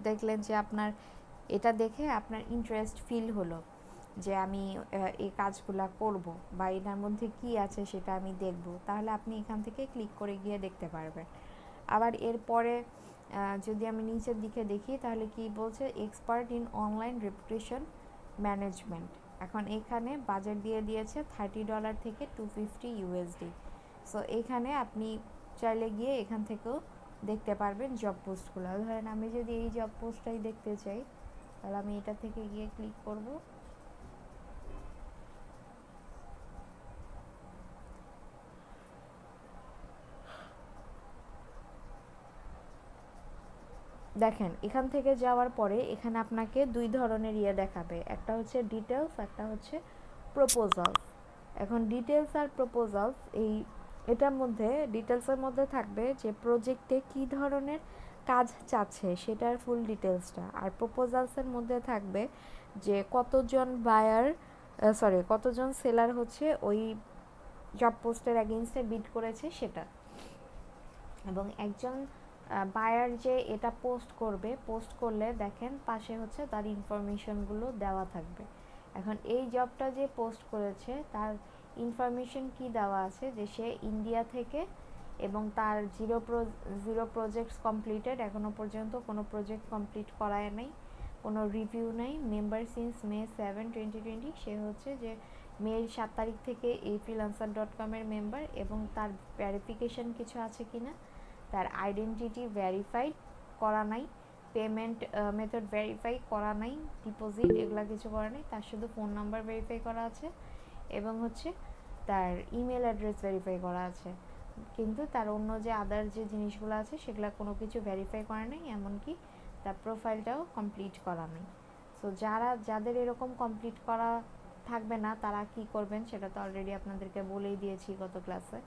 S1: দেখলেন যে আপনার এটা দেখে আপনার ইন্টারেস্ট ফিল হলো যে আমি এই কাজগুলা করব বা এটার মধ্যে কি আছে সেটা আমি দেখব, তাহলে আপনি এখান থেকে ক্লিক করে গিয়ে দেখতে পারবেন। আবার এরপরে যদি আমি নিচের দিকে দেখি তাহলে কি বলছে, expert in online reputation management. এখন এখানে বাজেট দিয়ে দিয়েছে $30 থেকে $250 সো এখানে আপনি চাইলে গিয়ে এখান থেকেও দেখতে পারবেন জব পোস্টগুলো। ধরেন আমি যদি এই জব পোস্টটাই দেখতে চাই তাহলে আমি এটা থেকে গিয়ে ক্লিক করব। দেখেন এখান থেকে যাওয়ার পরে এখানে আপনাকে দুই ধরনের দেখাবে, একটা হচ্ছে ডিটেলস, একটা হচ্ছে প্রপোজালস। এখন ডিটেলস আর প্রপোজালস, এটার মধ্যে ডিটেলসের মধ্যে থাকবে যে প্রজেক্টে কি ধরনের কাজ চাচ্ছে সেটার ফুল ডিটেলসটা, আর প্রপোজালসের মধ্যে থাকবে যে কতজন সেলার হচ্ছে ওই জব পোস্টের এগেইনস্টে বিড করেছে সেটা, এবং একজন বায়ার যে এটা পোস্ট করলে দেখেন পাশে হচ্ছে তার ইনফরমেশনগুলো দেওয়া থাকবে। এখন এই জবটা যে পোস্ট করেছে তার ইনফরমেশন কি দেওয়া আছে, যে সে ইন্ডিয়া থেকে এবং তার জিরো প্রজেক্টস কমপ্লিটেড, এখনো পর্যন্ত কোনো প্রজেক্ট কমপ্লিট করায় নাই, কোনো রিভিউ নাই, মেম্বার সিন্স May 7, 2020, সে হচ্ছে যে May 7 তারিখ থেকে এই freelancer.com এর মেম্বার, এবং তার ভেরিফিকেশন কিছু আছে কিনা, তার আইডেন্টিটি ভেরিফাই করা নাই, পেমেন্ট মেথড ভেরিফাই করা নাই, ডিপোজিট এগুলা কিছু করা নাই, তার শুধু ফোন নাম্বার ভেরিফাই করা আছে এবং হচ্ছে তার ইমেল অ্যাড্রেস ভেরিফাই করা আছে। কিন্তু তার অন্য যে আদার যে জিনিসগুলো আছে সেগুলো কোনো কিছু ভেরিফাই করে নাই, এমনকি তার প্রোফাইলটাও কমপ্লিট করা নেই। সো যাদের এরকম কমপ্লিট করা থাকবে না তারা কি করবেন সেটা তো অলরেডি আপনাদেরকে বলেই দিয়েছি গত ক্লাসে।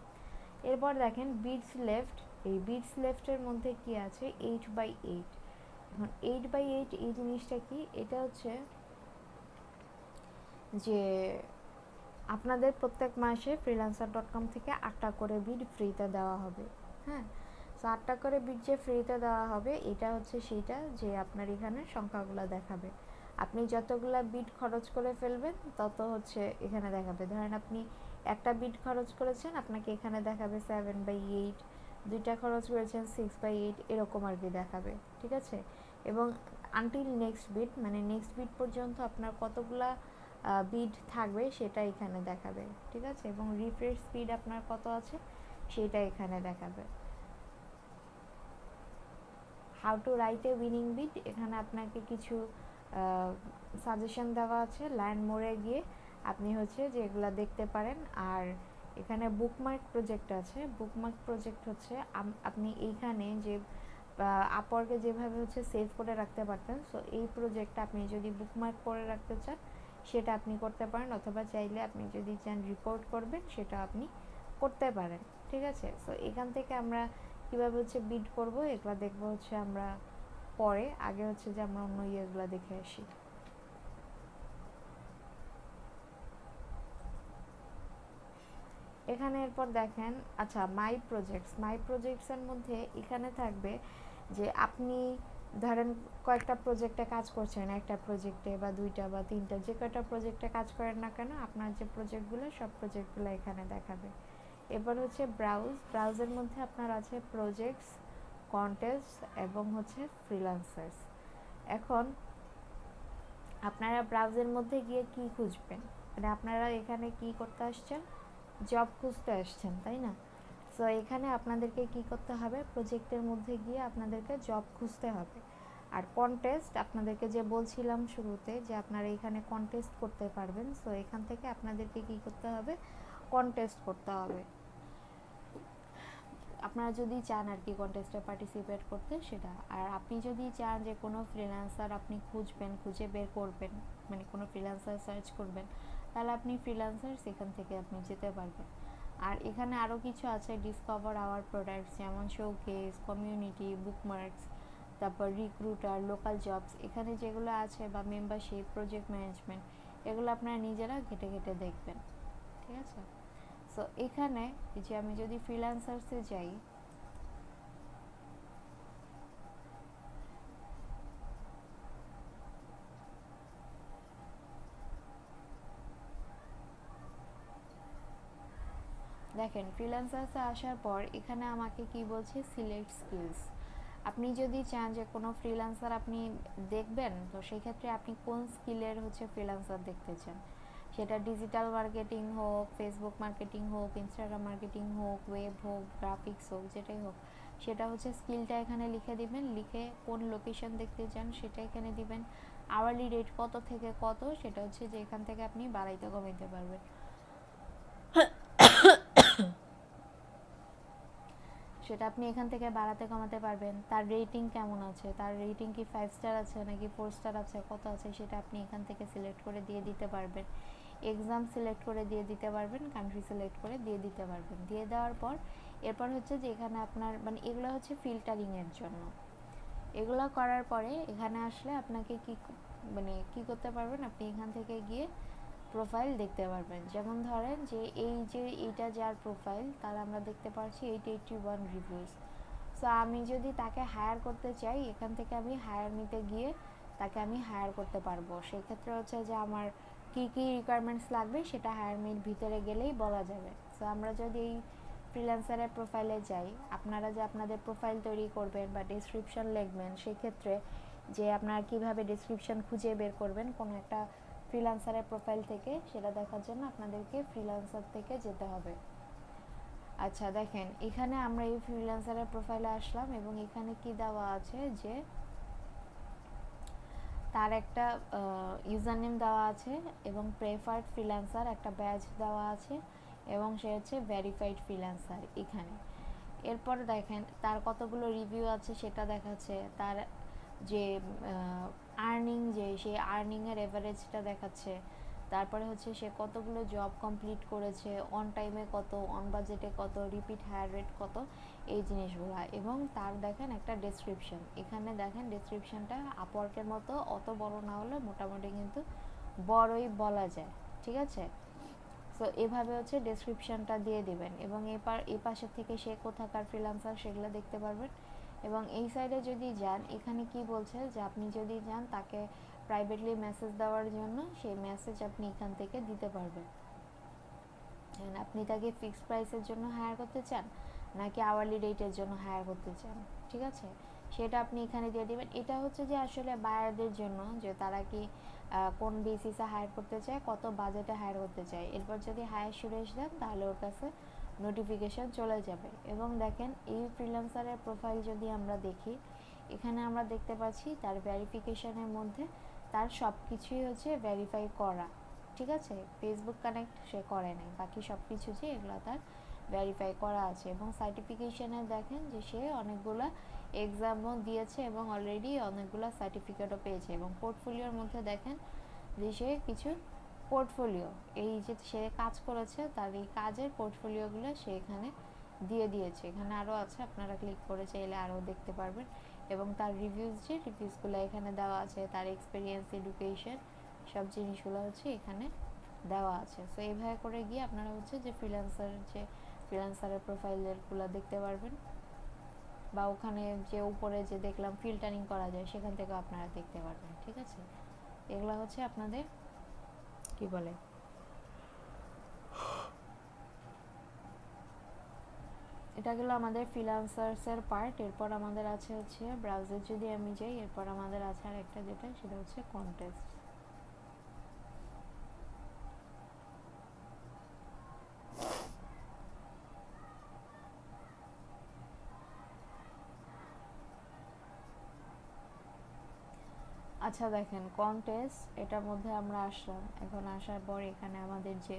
S1: এরপর দেখেন বিটস লেফট, এই বিটস লেফটের মধ্যে কি আছে 8/8। এখন 8/8 এই জিনিসটা কি, এটা হচ্ছে যে আপনাদের প্রত্যেক মাসে freelancer.com থেকে 8টা করে বিট ফ্রিতে দেওয়া হবে। হ্যাঁ, সো 8টা করে বিট যে ফ্রিতে দেওয়া হবে এটা হচ্ছে সেইটা যে আপনার এখানে সংখ্যাগুলো দেখাবে। আপনি যতগুলা বিট খরচ করে ফেলবেন তত হচ্ছে এখানে দেখাবে। ধরেন আপনি একটা বিট খরচ করেছেন, আপনাকে এখানে দেখাবে 7/8, দুইটা খরচ করেছেন 6/8, এরকম আর কি দেখাবে। ঠিক আছে, এবং আনটিল নেক্সট বিট, মানে নেক্সট বিট পর্যন্ত আপনার কতগুলা বিট থাকবে সেটা এখানে দেখাবে। ঠিক আছে, এবং রিফ্রেশ স্পিড আপনার কত আছে সেটা এখানে দেখাবে। How to write a winning bid, এখানে আপনাকে কিছু সাজেশন দেওয়া আছে। ল্যান্ড মোড়ে গিয়ে আপনি হচ্ছে যে এগুলো দেখতে পারেন। আর এখানে বুকমার্ক প্রজেক্ট আছে। বুকমার্ক প্রজেক্ট হচ্ছে আপনি এইখানে যে আপওয়ার্কে যেভাবে হচ্ছে সেভ করে রাখতে পারতেন, সো এই প্রজেক্টটা আপনি যদি বুকমার্ক করে রাখতে চান সেটা আপনি করতে পারেন, অথবা চাইলে আপনি যদি চান রিপোর্ট করবেন সেটা আপনি করতে পারেন। ঠিক আছে, সো এখান থেকে আমরা কীভাবে হচ্ছে বিড করব এগুলো দেখবো হচ্ছে আমরা পরে। আগে হচ্ছে যে আমরা অন্য ইয়েগুলো দেখে আসি। এখানে এরপর দেখেন, আচ্ছা মাই প্রজেক্টসের মধ্যে এখানে থাকবে যে আপনি ধরেন কয়েকটা প্রজেক্টে কাজ করছেন, একটা প্রজেক্টে বা দুইটা বা তিনটা, যে কয়টা প্রজেক্টে কাজ করেন না কেন আপনার যে প্রজেক্টগুলো সব প্রজেক্টগুলো এখানে দেখাবে। এবার হচ্ছে ব্রাউজের মধ্যে আপনার আছে প্রজেক্টস, কন্টেস্ট এবং হচ্ছে ফ্রিল্যান্সার্স। এখন আপনারা ব্রাউজের মধ্যে গিয়ে কি খুঁজবেন, মানে আপনারা এখানে কি করতে আসছেন, জব খুঁজতে আসছেন, তাই না? সো এখানে আপনাদেরকে কি করতে হবে, প্রজেক্টের মধ্যে গিয়ে আপনাদেরকে জব খুঁজতে হবে। আর কন্টেস্ট আপনাদেরকে যে বলছিলাম শুরুতে যে আপনারা এখানে কন্টেস্ট করতে পারবেন, সো এখান থেকে আপনাদেরকে কি করতে হবে, কন্টেস্ট করতে হবে। আপনারা যদি চান আর কি কন্টেস্টে পার্টিসিপেট করতে সেটা। আর আপনি যদি চান যে কোনো ফ্রিল্যান্সার আপনি খুঁজে বের করবেন, মানে কোনো ফ্রিল্যান্সার সার্চ করবেন, তাহলে আপনি ফ্রিল্যান্সার সেখান থেকে আপনি যেতে পারবেন। আর এখানে আরও কিছু আছে, ডিসকভার আওয়ার প্রোডাক্টস, যেমন শোকেস, কমিউনিটি, বুকমার্কস, তারপর রিক্রুটার, লোকাল জবস, এখানে যেগুলো আছে, বা মেম্বারশিপ, প্রজেক্ট ম্যানেজমেন্ট, এগুলো আপনারা নিজেরা ঘেটে ঘেটে দেখবেন। ঠিক আছে, সো এখানে যে আমি যদি ফ্রিল্যান্সার্সে যাই, দেখেন ফ্রিল্যান্সার্সে আসার পর এখানে আমাকে কি বলছে, সিলেক্ট স্কিলস। আপনি যদি চান যে কোনো ফ্রিল্যান্সার আপনি দেখবেন, তো সেই ক্ষেত্রে আপনি কোন স্কিলের হচ্ছে ফ্রিল্যান্সার দেখতে চান, সেটা ডিজিটাল মার্কেটিং হোক, ফেসবুক মার্কেটিং হোক, ইনস্টাগ্রাম মার্কেটিং হোক, ওয়েব হোক, গ্রাফিক্স হোক, যেটাই হোক, সেটা হচ্ছে স্কিলটা এখানে লিখে দিবেন। লিখে কোন লোকেশন দেখতে চান সেটা এখানে দিবেন। আওয়ারলি রেট কত থেকে কত সেটা হচ্ছে যে এখান থেকে আপনি বাড়াইতে কমাইতে পারবেন। সেটা আপনি এখান থেকে বাড়াতে কমাতে পারবেন। তার রেটিং কেমন আছে, তার রেটিং কি 5 স্টার আছে নাকি 4 স্টার আছে, কত আছে সেটা আপনি এখান থেকে সিলেক্ট করে দিয়ে দিতে পারবেন। এক্সাম সিলেক্ট করে দিয়ে দিতে পারবেন, কান্ট্রি সিলেক্ট করে দিয়ে দিতে পারবেন। দিয়ে দেওয়ার পর এরপর হচ্ছে যে এখানে আপনার মানে এগুলো হচ্ছে ফিল্টারিংয়ের জন্য। এগুলো করার পরে এখানে আসলে আপনাকে মানে কি করতে পারবেন, আপনি এখান থেকে গিয়ে প্রোফাইল দেখতে পারবেন। যেমন ধরেন যে এইটা যার প্রোফাইল, তাহলে আমরা দেখতে পাচ্ছি 881 রিভিউস। সো আমি যদি তাকে হায়ার করতে চাই, এখান থেকে আমি হায়ার নিতে গিয়ে তাকে আমি হায়ার করতে পারবো। সেক্ষেত্রে হচ্ছে যে আমার কি কি রিকোয়ারমেন্টস লাগবে সেটা হায়ার মিট ভিতরে গেলেই বলা যাবে। সো আমরা যদি এই ফ্রিল্যান্সারের প্রোফাইলে যাই, আপনারা যে আপনাদের প্রোফাইল তৈরি করবেন বা ডেসক্রিপশন লিখবেন, সেক্ষেত্রে যে আপনারা কিভাবে ডেসক্রিপশন খুঁজে বের করবেন কোনো একটা ফ্রিল্যান্সারের প্রোফাইল থেকে, সেটা দেখার জন্য আপনাদেরকে ফ্রিল্যান্সার থেকে যেতে হবে। আচ্ছা দেখেন এখানে আমরা এই ফ্রিল্যান্সারের প্রোফাইলে আসলাম এবং এখানে কি দেওয়া আছে যে তার একটা ইউজার নেম দেওয়া আছে এবং প্রেফার্ড ফ্রিল্যান্সার একটা ব্যাজ দেওয়া আছে এবং সে হচ্ছে ভেরিফাইড ফ্রিল্যান্সার এখানে। এরপর দেখেন তার কতগুলো রিভিউ আছে সেটা দেখাচ্ছে, তার যে আর্নিং, যে সে আর্নিংয়ের এভারেজটা দেখাচ্ছে, তারপরে হচ্ছে সে কতগুলো জব কমপ্লিট করেছে, অন টাইমে কত, অন বাজেটে কত, রিপিট হায়ার রেট কত, এই জিনিসগুলো। এবং তার দেখেন একটা ডেসক্রিপশন, এখানে দেখেন ডেসক্রিপশনটা আপওয়ার্কের মতো অত বড় না হলে মোটামুটি কিন্তু বড়ই বলা যায়, ঠিক আছে। সো এভাবে হচ্ছে ডেসক্রিপশনটা দিয়ে দিবেন এবং এই পাশে থেকে সে কোথাকার ফ্রিল্যান্সার সেগুলো দেখতে পারবেন। এবং এই সাইডে যদি যান, এখানে কি বলছে যে আপনি যদি যান তাকে প্রাইভেটলি মেসেজ দেওয়ার জন্য, সেই মেসেজ আপনি এখান থেকে দিতে পারবেন। আপনি তাকে ফিক্সড প্রাইসের জন্য হায়ার করতে চান নাকি আওয়ারলি রেটের জন্য হায়ার করতে চান, ঠিক আছে, সেটা আপনি এখানে দিয়ে দিবেন। এটা হচ্ছে যে আসলে বায়ারদের জন্য, যে তারা কি কোন বেসিসে হায়ার করতে চায়, কত বাজেটে হায়ার করতে চায়। এরপর যদি হায়ার সুরেশ দেন তাহলে ওর কাছে নোটিফিকেশন চলে যাবে। এবং দেখেন এই ফ্রিল্যান্সারের প্রোফাইল যদি আমরা দেখি, এখানে আমরা দেখতে পাচ্ছি তার ভেরিফিকেশনের মধ্যে তার সব কিছুই হচ্ছে ভেরিফাই করা, ঠিক আছে। ফেসবুক কানেক্ট সে করে নাই, বাকি সব কিছু যে এগুলো তার ভেরিফাই করা আছে। এবং সার্টিফিকেশনে দেখেন যে সে অনেকগুলো এক্সামও দিয়েছে এবং অলরেডি অনেকগুলো সার্টিফিকেটও পেয়েছে। এবং পোর্টফোলিওর মধ্যে দেখেন যে সে কিছু পোর্টফোলিও, এই যে সে কাজ করেছে তার এই কাজের পোর্টফোলিওগুলো সে এখানে দিয়ে দিয়েছে। এখানে আরও আছে, আপনারা ক্লিক করে চাইলে আরও দেখতে পারবেন। এবং তার রিভিউজ, যে রিভিউসগুলো এখানে দেওয়া আছে, তার এক্সপিরিয়েন্স, এডুকেশন, সব জিনিসগুলো হচ্ছে এখানে দেওয়া আছে। সো এইভাবে করে গিয়ে আপনারা হচ্ছে যে ফ্রিল্যান্সারের প্রোফাইলগুলো দেখতে পারবেন, বা ওখানে যে উপরে যে দেখলাম ফিল্টারিং করা যায় সেখান থেকেও আপনারা দেখতে পারবেন, ঠিক আছে। এগুলো হচ্ছে আপনাদের কি বলে, এটা গেল আমাদের ফ্রিল্যান্সার্সের পার্ট। এরপর আমাদের আছে হচ্ছে ব্রাউজার, যদি আমি যাই এরপর আমাদের আছে আর একটা যেটা, সেটা হচ্ছে কন্টেস্ট। আচ্ছা দেখেন কন্টেস্ট, এটার মধ্যে আমরা আসলাম। এখন আসার পর এখানে আমাদের যে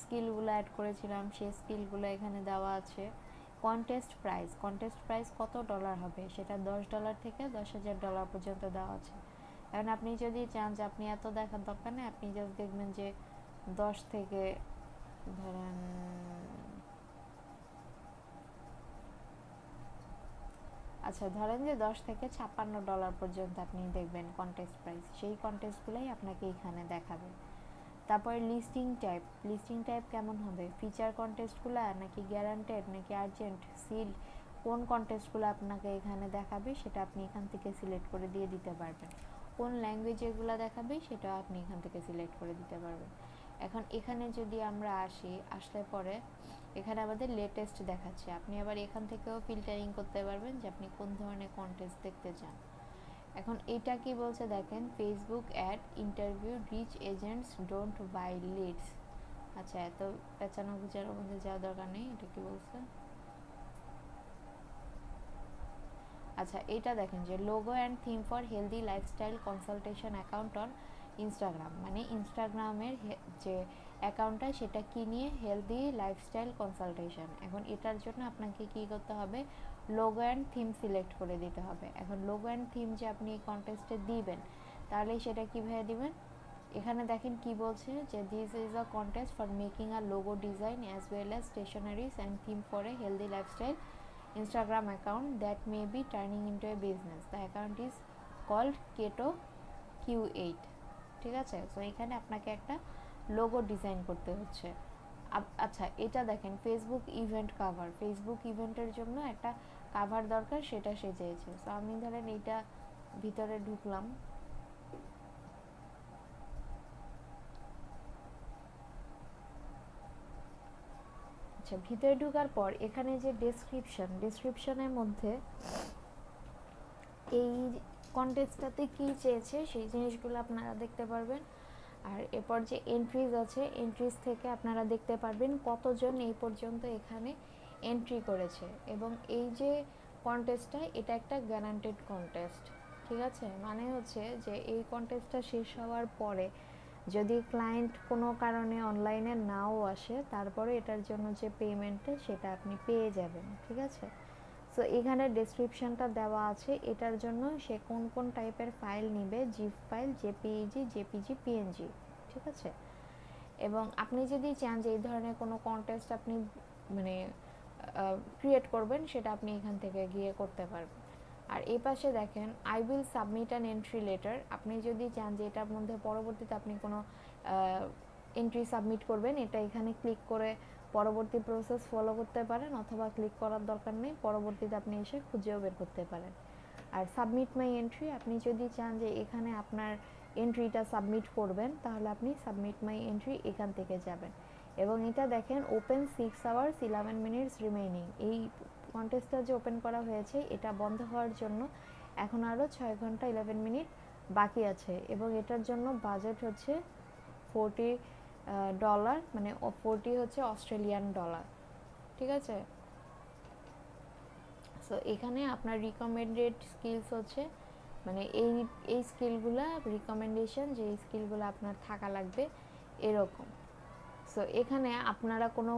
S1: স্কিলগুলো অ্যাড করেছিলাম সেই স্কিলগুলো এখানে দেওয়া আছে। কন্টেস্ট প্রাইস কত ডলার হবে সেটা $10 থেকে $10,000 পর্যন্ত দেওয়া আছে। এখন আপনি যদি চান যে আপনি এত দেখার দরকার নেই, আপনি জাস্ট দেখবেন যে 10 থেকে ধরেন আচ্ছা ধরেন যে 10 থেকে $56 পর্যন্ত আপনি দেখবেন কন্টেস্ট প্রাইস, সেই কন্টেস্টগুলোই আপনাকে এখানে দেখাবে। তারপরে লিস্টিং টাইপ কেমন হবে, ফিচার কন্টেস্টগুলো নাকি গ্যারান্টেড নাকি আর্জেন্ট, সিল্ড, কোন কন্টেস্টগুলো আপনাকে এখানে দেখাবে সেটা আপনি এখান থেকে সিলেক্ট করে দিয়ে দিতে পারবেন। কোন ল্যাঙ্গুয়েজেগুলো দেখাবে সেটা আপনি এখান থেকে সিলেক্ট করে দিতে পারবেন। এখন এখানে যদি আমরা আসলে পরে এখানে আমাদের লেটেস্ট দেখাচ্ছে, আপনি আবার এখান থেকেও ফিল্টারিং করতে পারবেন যে আপনি কোন ধরনের কন্টেস্ট দেখতে চান। এখন এটা কি বলছে দেখেন, Facebook ad interview reach agents don't buy leads. আচ্ছা এত পেঁচানো গুচানোর মধ্যে যাওয়ার দরকার নেই, এটা কি বলছে। আচ্ছা এটা দেখেন যে logo and theme for healthy lifestyle consultation account on Instagram, মানে ইনস্টাগ্রামের যে অ্যাকাউন্টটা সেটা কি নিয়ে, হেলদি লাইফস্টাইল কনসালটেশন। এখন এটার জন্য আপনাকে কি করতে হবে, লোগো অ্যান্ড থিম সিলেক্ট করে দিতে হবে। এখন লোগো অ্যান্ড থিম যে আপনি এই কন্টেস্টে দিবেন, তাহলে সেটা কীভাবে দিবেন, এখানে দেখেন কি বলছে যে this is a contest for making a logo design as well as stationeries and theme for a healthy lifestyle Instagram account that may be turning into a business. The account is called Keto Q8, ঠিক আছে। So এখানে আপনাকে একটা logo design করতে হচ্ছে। আচ্ছা এটা দেখেন ফেসবুক ইভেন্টের জন্য একটা কাভার দরকার, সেটা সে চেয়েছে। সো আমি ধরেন এইটা ভিতরে ঢুকলাম, আচ্ছা ভিতরে ঢোকার পর এখানে যে ডেসক্রিপশনের মধ্যে এই কন্টেস্টটাতে কি চেয়েছে সেই জিনিসগুলো আপনারা দেখতে পারবেন। আর এরপর যে এন্ট্রিজ আছে, এন্ট্রিজ থেকে আপনারা দেখতে পারবেন কতজন এই পর্যন্ত এখানে এন্ট্রি করেছে। এবং এই যে কন্টেস্টটা, এটা একটা গ্যারান্টেড কন্টেস্ট, ঠিক আছে। মানে হচ্ছে যে এই কন্টেস্টটা শেষ হওয়ার পরে যদি ক্লায়েন্ট কোনো কারণে অনলাইনে নাও আসে, তারপরে এটার জন্য যে পেমেন্টটা সেটা আপনি পেয়ে যাবেন, ঠিক আছে। সো এখানে ডেসক্রিপশনটা দেওয়া আছে এটার জন্য সে কোন কোন টাইপের ফাইল নেবে, zip file, JPEG, JPG, PNG, ঠিক আছে। এবং আপনি যদি চান যে এই ধরনের কোনো কন্টেস্ট আপনি মানে ক্রিয়েট করবেন, সেটা আপনি এখান থেকে গিয়ে করতে পারবেন। আর এই পাশে দেখেন I will submit an entry letter. আপনি যদি চান যে এটার মধ্যে পরবর্তীতে আপনি কোনো এন্ট্রি সাবমিট করবেন, এটা এখানে ক্লিক করে পরবর্তী প্রসেস ফলো করতে পারেন, অথবা ক্লিক করার দরকার নেই, পরবর্তীতে আপনি এসে খুঁজেও বের করতে পারেন। আর সাবমিট মাই এন্ট্রি, আপনি যদি চান যে এখানে আপনার এন্ট্রিটা সাবমিট করবেন, তাহলে আপনি সাবমিট মাই এন্ট্রি এখান থেকে যাবেন। এবং এটা দেখেন ওপেন 6 hours 11 minutes রিমেইনিং। এই কন্টেস্টটা যে ওপেন করা হয়েছে এটা বন্ধ হওয়ার জন্য এখন আরও 6 ঘন্টা 11 মিনিট বাকি আছে। এবং এটার জন্য বাজেট হচ্ছে $40, মানে 40 হচ্ছে অস্ট্রেলিয়ান ডলার, ঠিক আছে। সো এখানে আপনার রিকমেন্ডেড স্কিলস হচ্ছে মানে এই স্কিলগুলো রিকমেন্ডেশন, যে এই স্কিলগুলো আপনার থাকা লাগবে এরকম। সো এখানে আপনারা কোনো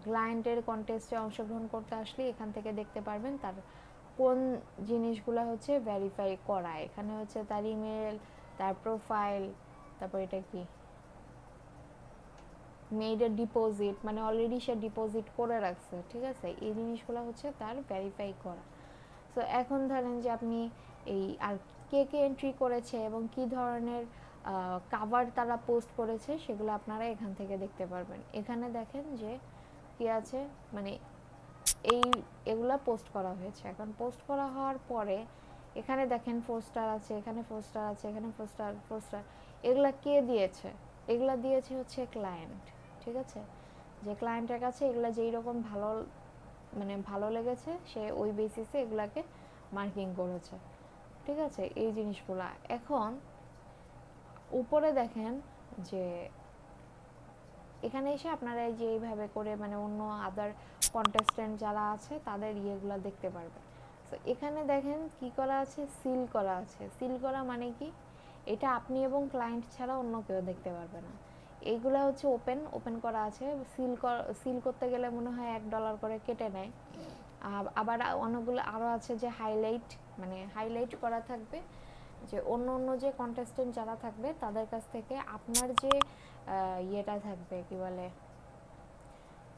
S1: ক্লায়েন্টের কন্টেস্টে অংশগ্রহণ করতে আসলে এখান থেকে দেখতে পারবেন তার কোন জিনিসগুলো হচ্ছে ভেরিফাই করা। এখানে হচ্ছে তার ইমেল, তার প্রোফাইল, তারপর এটা কি মেড এ ডিপোজিট, মানে অলরেডি সে ডিপোজিট করে রাখছে, ঠিক আছে। এই জিনিসগুলো হচ্ছে তার ভেরিফাই করা। সো এখন ধরেন যে আপনি এই আর কে কে এন্ট্রি করেছে এবং কি ধরনের কাভার তারা পোস্ট করেছে সেগুলো আপনারা এখান থেকে দেখতে পারবেন। এখানে দেখেন যে কি আছে, মানে এগুলা পোস্ট করা হয়েছে। এখন পোস্ট করা হওয়ার পরে এখানে দেখেন 4 স্টার আছে, এখানে 4 স্টার আছে, এখানে 4 স্টার। এগুলা কে দিয়েছে? এগুলা দিয়েছে হচ্ছে ক্লায়েন্ট, ঠিক আছে। যে ক্লায়েন্টের কাছে এগুলা যেই রকম ভালো মানে ভালো লেগেছে সে ওই বেসিসে এগুলাকে মার্কিং করেছে, ঠিক আছে, এই জিনিসগুলা। এখন উপরে দেখেন যে এখানে এসে আপনারা এই যে এইভাবে করে মানে অন্য আদার কন্টেস্টেন্ট যারা আছে তাদের ইয়েগুলো দেখতে পারবেন। সো এখানে দেখেন কি করা আছে, সিল করা আছে। সিল করা মানে কি, এটা আপনি এবং ক্লায়েন্ট ছাড়া অন্য কেউ দেখতে পারবে না। এইগুলা হচ্ছে ওপেন করা আছে। সিল করতে গেলে মনে হয় $1 করে কেটে নেয়। আবার অনেকগুলো আরও আছে যে হাইলাইট, মানে হাইলাইট করা থাকবে, যে অন্য যে কন্টেস্টেন্ট যারা থাকবে তাদের কাছ থেকে আপনার যে ইয়েটা থাকবে কি বলে,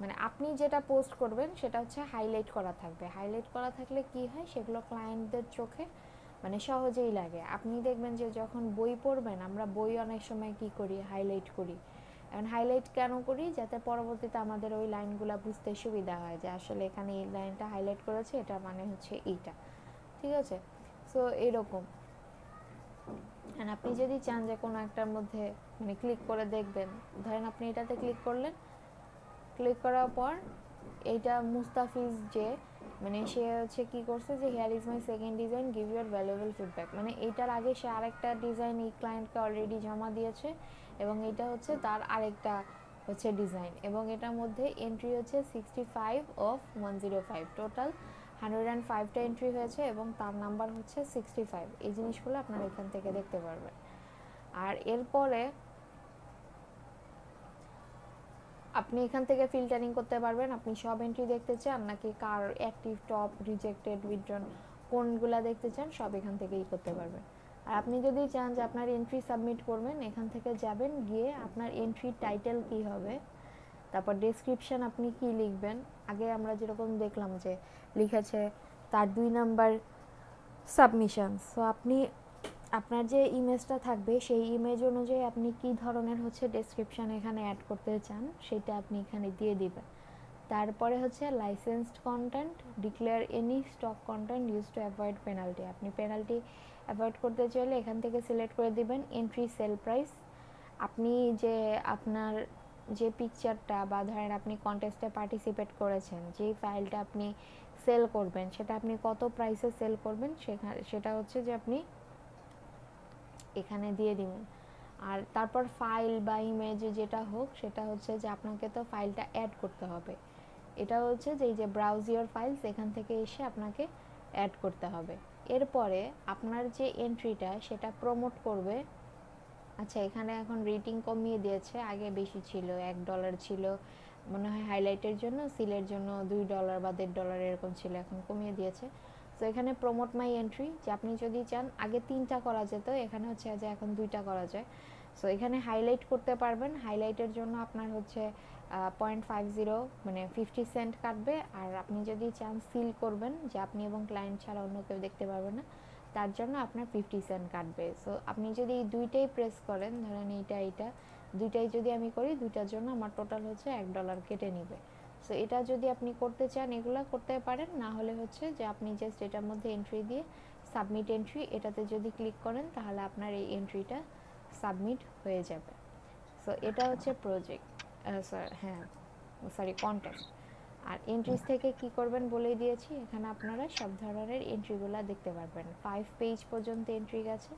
S1: মানে আপনি যেটা পোস্ট করবেন সেটা হচ্ছে হাইলাইট করা থাকবে। হাইলাইট করা থাকলে কি হয়, সেগুলো ক্লায়েন্টদের চোখে মানে সহজেই লাগে। আপনি দেখবেন যে যখন বই পড়বেন, আমরা বই অনেক সময় কি করি, হাইলাইট করি। এখন হাইলাইট কেন করি, যাতে পরবর্তীতে আমাদের ওই লাইনগুলো বুঝতে সুবিধা হয় যে আসলে এখানে এই লাইনটা হাইলাইট করেছে, এটা মানে হচ্ছে এইটা, ঠিক আছে। সো এরকম। আর আপনি যদি চান যে কোনো একটার মধ্যে মানে ক্লিক করে দেখবেন, ধরেন আপনি এটাতে ক্লিক করলেন, ক্লিক করার পর এইটা মুস্তাফিজ যে মানে সে হচ্ছে কি করছে যে here is my second design, give your valuable feedback, মানে এইটার আগে সে আরেকটা ডিজাইন এই ক্লায়েন্টকে অলরেডি জমা দিয়েছে এবং এটা হচ্ছে তার আরেকটা হচ্ছে ডিজাইন। এবং এটার মধ্যে এন্ট্রি হচ্ছে 65 of 105, টোটাল 105টা এন্ট্রি হয়েছে এবং তার নাম্বার হচ্ছে 65। এই জিনিসগুলো আপনারা এখান থেকে দেখতে পারবেন। আর এরপরে আপনি এখান থেকে ফিল্টারিং করতে পারবেন, আপনি সব এন্ট্রি দেখতে চান নাকি কার অ্যাক্টিভ, টপ, রিজেক্টেড, উইথড্রন কোনগুলা দেখতে চান, সব এখান থেকেই করতে পারবেন। আর আপনি যদি চান যে আপনার এন্ট্রি সাবমিট করবেন, এখান থেকে যাবেন, গিয়ে আপনার এন্ট্রি টাইটেল কি হবে, তারপর ডেসক্রিপশন আপনি কি লিখবেন। আগে আমরা যেরকম দেখলাম যে লিখেছে তার 2 নাম্বার সাবমিশন। সো আপনি আপনার যে ইমেজটা থাকবে সেই ইমেজ অনুযায়ী আপনি কি ধরনের হচ্ছে ডেসক্রিপশন এখানে অ্যাড করতে চান সেটা আপনি এখানে দিয়ে দিবেন। তারপরে হচ্ছে licensed content, declare any stock content use to avoid penalty. আপনি পেনাল্টি অ্যাভয়েড করতে চাইলে এখান থেকে সিলেক্ট করে দিবেন এন্ট্রি সেল প্রাইস। আপনি যে আপনার যে পিকচারটা বা ধরেন আপনি কন্টেস্টে পার্টিসিপেট করেছেন, যেই ফাইলটা আপনি সেল করবেন সেটা আপনি কত প্রাইসে সেল করবেন সেটা হচ্ছে যে আপনি এখানে দিয়ে দিবেন। আর তারপর ফাইল বা ইমেজ যেটা হোক সেটা হচ্ছে যে আপনাকে তো ফাইলটা অ্যাড করতে হবে। এটা হচ্ছে যে এই যে ব্রাউজ ইওর ফাইলস, এখান থেকে এসে আপনাকে অ্যাড করতে হবে। এরপরে আপনার যে এন্ট্রিটা সেটা প্রমোট করবে আচ্ছা, এখানে এখন রেটিং কমিয়ে দিয়েছে, আগে বেশি ছিল, $1 ছিল মনে হয় হাইলাইটের জন্য, সিলের জন্য $2 বা $1.5 এরকম ছিল, এখন কমিয়ে দিয়েছে। তো এখানে প্রমোট মাই এন্ট্রি, যে আপনি যদি চান, আগে 3টা করা যেত, এখানে হচ্ছে যে এখন 2টা করা যায়। সো এখানে হাইলাইট করতে পারবেন, হাইলাইটের জন্য আপনার হচ্ছে 0.50 মানে 50 সেন্ট কাটবে। আর আপনি যদি চান সিল করবেন, যে আপনি এবং ক্লায়েন্ট ছাড়া অন্য কেউ দেখতে পারবে না, তার জন্য আপনার 50 সেন্ট কাটবে। সো আপনি যদি এই দুইটাই প্রেস করেন, ধরেন এইটা দুইটাই যদি আমি করি, দুইটার জন্য আমার টোটাল হচ্ছে $1 কেটে নিবে। সো এটা যদি আপনি করতে চান এগুলা করতে পারেন, না হলে হচ্ছে যে আপনি জাস্ট এটার মধ্যে এন্ট্রি দিয়ে সাবমিট এন্ট্রি এটাতে যদি ক্লিক করেন, তাহলে আপনার এই এন্ট্রিটা সাবমিট হয়ে যাবে। সো এটা হচ্ছে প্রজেক্ট, হ্যাঁ সরি, কন্টেস্ট। আর এন্ট্রিজ থেকে কি করবেন বলেই দিয়েছি, এখানে আপনারা সব ধরনের এন্ট্রিগুলো দেখতে পারবেন। 5 পেজ পর্যন্ত এন্ট্রি গেছে।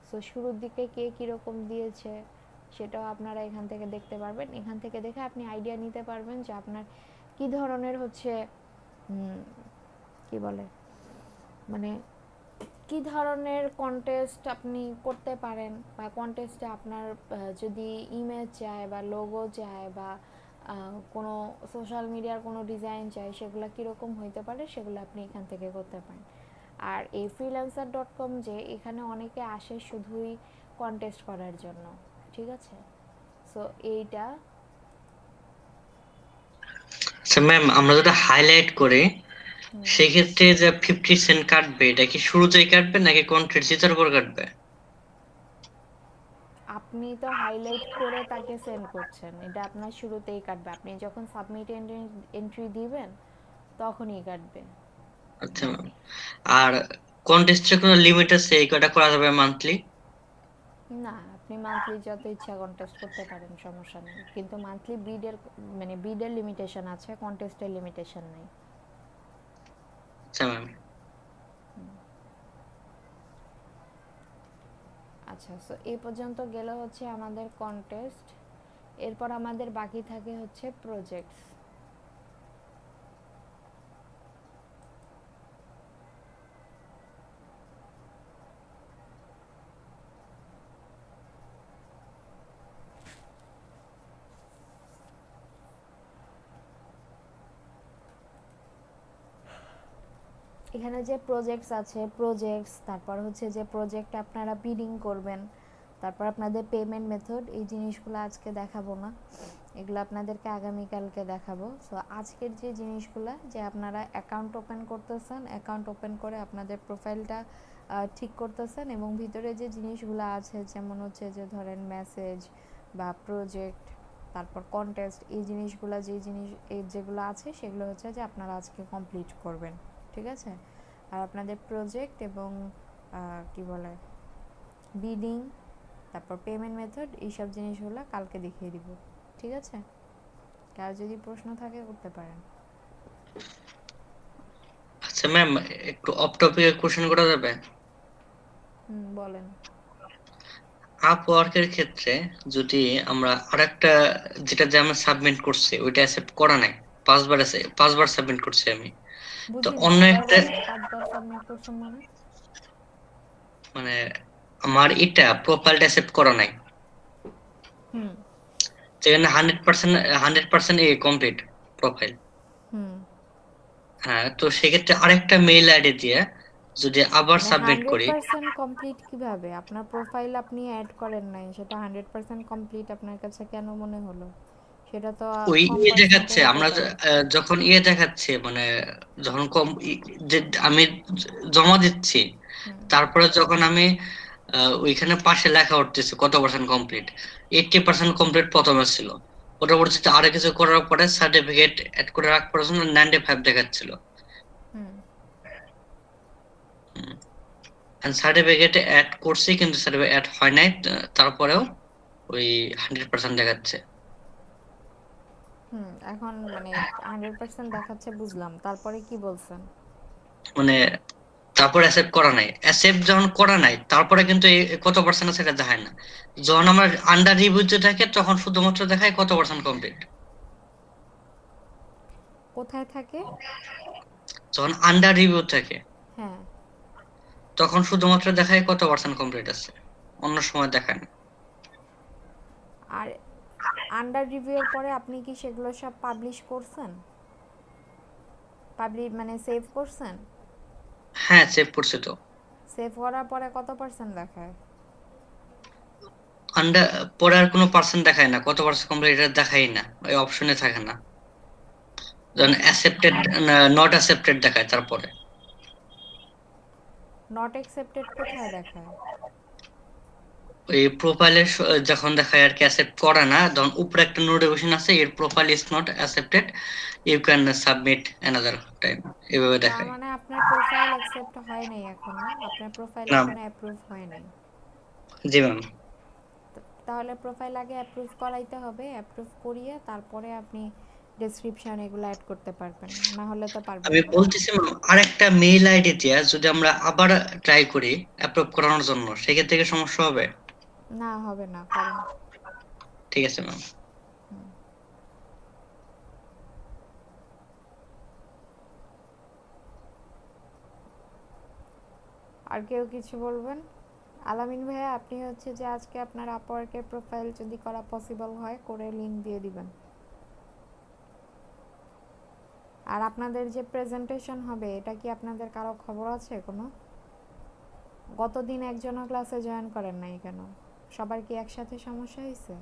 S1: সো শুরুর দিকে কে কীরকম দিয়েছে সেটাও আপনারা এখান থেকে দেখতে পারবেন। এখান থেকে দেখে আপনি আইডিয়া নিতে পারবেন যে আপনার কি ধরনের হচ্ছে কি বলে, মানে কি ধরনের কন্টেস্ট আপনি করতে পারেন, বা কন্টেস্টে আপনার যদি ইমেজ চায় বা লোগো চায় বা কোনো সোশ্যাল মিডিয়ার কোনো ডিজাইন চাই, সেগুলো কীরকম হইতে পারে সেগুলো আপনি এখান থেকে করতে পারেন। আর এই freelancer.com, যে এখানে অনেকে আসে শুধুই কন্টেস্ট করার জন্য, ঠিক আছে? সো এইটা
S4: আচ্ছা ম্যাম, আমরা যেটা হাইলাইট করে সেক্ষেত্রে যে 50 সেন্ট কাটবে, এটা কি শুরুতেই কাটবে নাকি কন্টেন্ট জেতার পর কাটবে?
S1: আপনি তো হাইলাইট করে তাকে সেন্ড করছেন, এটা আপনার শুরুতেই কাটবে। আপনি যখন সাবমিট এন্ট্রি দিবেন তখনই কাটবে।
S4: আচ্ছা ম্যাম, আর কন্টেস্টের কোনো লিমিট আছে এই কয়টা করা যাবে মান্থলি?
S1: না, আপনি মান্থলি যত ইচ্ছা কন্টেস্ট করতে পারেন, সমস্যা নেই। কিন্তু মান্থলি বিডের লিমিটেশন আছে, কন্টেস্টের লিমিটেশন নাই।
S4: আচ্ছা ম্যাম।
S1: আচ্ছা, সো এই পর্যন্ত গেল হচ্ছে আমাদের কন্টেস্ট। এরপর আমাদের বাকি থাকে হচ্ছে প্রজেক্টস। এখানে যে প্রজেক্টস আছে, তারপর হচ্ছে যে প্রজেক্ট আপনারা বিডিং করবেন, তারপর আপনাদের পেমেন্ট মেথড, এই জিনিসগুলো আজকে দেখাবো না, এগুলো আপনাদেরকে আগামীকালকে দেখাবো। সো আজকের যে জিনিসগুলো, যে আপনারা অ্যাকাউন্ট ওপেন করতেছেন, অ্যাকাউন্ট ওপেন করে আপনাদের প্রোফাইলটা ঠিক করতেছেন, এবং ভিতরে যে জিনিসগুলো আছে, যেমন হচ্ছে যে ধরেন মেসেজ বা প্রজেক্ট, তারপর কন্টেস্ট, এই জিনিসগুলো যেগুলো আছে সেগুলো হচ্ছে যে আপনারা আজকে কমপ্লিট করবেন, ঠিক আছে? আর আপনাদের প্রজেক্ট এবং কি বলে বিডিং, তারপর পেমেন্ট মেথড, এইসব জিনিসগুলো কালকে দেখিয়ে দিব, ঠিক আছে? কার যদি প্রশ্ন থাকে করতে পারেন।
S4: আচ্ছা ম্যাম, একটু অফ টপিকে কোশ্চেন করা যাবে?
S1: বলেন।
S4: আপওয়ার্কের ক্ষেত্রে যদি আমরা আরেকটা, যেটা যে আমরা সাবমিট করছি ওইটা অ্যাকসেপ্ট করা নাই, 5বার সাবমিট করছি আমি, তো
S1: বুঝি না,
S4: অন্য
S1: আবার
S4: একটা,
S1: বলেন, 5বার সাবমিট করছেন মানে?
S4: মানে আমার এটা প্রোফাইলটা অ্যাকসেপ্ট করা নাই,
S1: হুম
S4: যেখানে 100% এ কমপ্লিট প্রোফাইল।
S1: হুম
S4: হ্যাঁ, তো সেক্ষেত্রে আরেকটা মেইল আইডি দিয়ে যদি আবার
S1: মানে
S4: সাবমিট করি,
S1: 100% কমপ্লিট কিভাবে? আপনার প্রোফাইল আপনি অ্যাড করেন নাই, সেটা 100% কমপ্লিট আপনার কাছে কেন মনে হলো? সেটা তো
S4: ওই
S1: কম
S4: ইয়ে
S1: পার্সেন্টও
S4: দেখাচ্ছে,
S1: হতে
S4: আমরা
S1: পারে।
S4: যখন ইয়ে দেখাচ্ছে, মানে যখন যে আমি জমা দিচ্ছি,
S1: হুম
S4: তারপরে যখন আমি ওইখানে পাশে লেখা উঠতেছে কত পার্সেন্ট কমপ্লিট, 80% কমপ্লিট প্রথমে ছিল, পরবর্তীতে আরো কিছু করার পরে সার্টিফিকেট অ্যাড করে রাখার জন্য 95 দেখাচ্ছিল।
S1: হুম
S4: সার্টিফিকেট অ্যাড করছি কিন্তু সার্টিফিকেট অ্যাড হয় নাই, তারপরেও ওই 100% দেখাচ্ছে।
S1: এখন মানে 100% দেখাচ্ছে, বুঝলাম, তারপরে কি বলছেন?
S4: মানে তারপর অ্যাকসেপ্ট করা নাই, অ্যাকসেপ্ট যখন করা নাই তারপরে কিন্তু কত পার্সেন্ট আছে এটা দেখায় না। যখন আমার আন্ডার রিভিউতে থাকে তখন শুধুমাত্র দেখায় কত পার্সেন্ট কমপ্লিট।
S1: কোথায় থাকে?
S4: যখন আন্ডার রিভিউ থাকে
S1: হ্যাঁ,
S4: তখন শুধুমাত্র দেখায় কত পার্সেন্ট কমপ্লিট আছে, অন্য সময় দেখায় না।
S1: আর আন্ডার রিভিউর পরে আপনি কি সেগুলো সব পাবলিশ করছেন, মানে সেভ করছেন?
S4: হ্যাঁ, সেভ করছে তো।
S1: সেভ করার পরে কত পার্সেন্ট দেখায়?
S4: আন্ডার পরে আর কোনো পার্সেন্ট দেখায় না, কত পার্সেন্ট কমপ্লিট এটা দেখাই না, ওই অপশনে থাকে না। যখন অ্যাকসেপ্টেড, নট অ্যাকসেপ্টেড দেখায় তারপরে।
S1: নট অ্যাকসেপ্টেড কোথায় দেখায়?
S4: ওই প্রোফাইলে যখন দেখায় আর কি অ্যাকসেপ্ট করে না, তখন উপরে একটা নোটিফিকেশন আছে, এর profile is not accepted, you can submit another time, এভাবে
S1: তার
S4: দেখায়।
S1: মানে আপনার প্রোফাইল অ্যাকসেপ্ট হয় নাই এখনো, আপনার প্রোফাইল
S4: না।
S1: এখনো অ্যাপ্রুভ হয় নাই।
S4: জি ম্যাম।
S1: তাহলে প্রোফাইল আগে অ্যাপ্রুভ করাইতে হবে, অ্যাপ্রুভ করিয়ে তারপরে আপনি ডেসক্রিপশন এগুলো অ্যাড করতে পারবেন, না হলে তো পারবেন
S4: আমি
S1: না।
S4: বলতেছি ম্যাম, আরেকটা মেইল আইডি দিয়ে যদি আমরা আবার ট্রাই করি অ্যাপ্রুভ করানোর জন্য, সেক্ষেত্রে কি সমস্যা হবে?
S1: না, হবে না, করেন।
S4: ঠিক আছে ম্যাম।
S1: আর কেউ কিছু বলবেন? আলামিন ভাইয়া, আপনি হচ্ছে যে আজকে আপনার আপওয়ার্কের প্রোফাইল যদি করা পসিবল হয় করে লিংক দিয়ে দিবেন। আর আপনাদের যে প্রেজেন্টেশন হবে এটা কি আপনাদের কারো খবর আছে কোনো? গতদিন একজনও ক্লাসে জয়েন করেন নাই কেন? সবার কি একসাথে সমস্যা হয়েছে?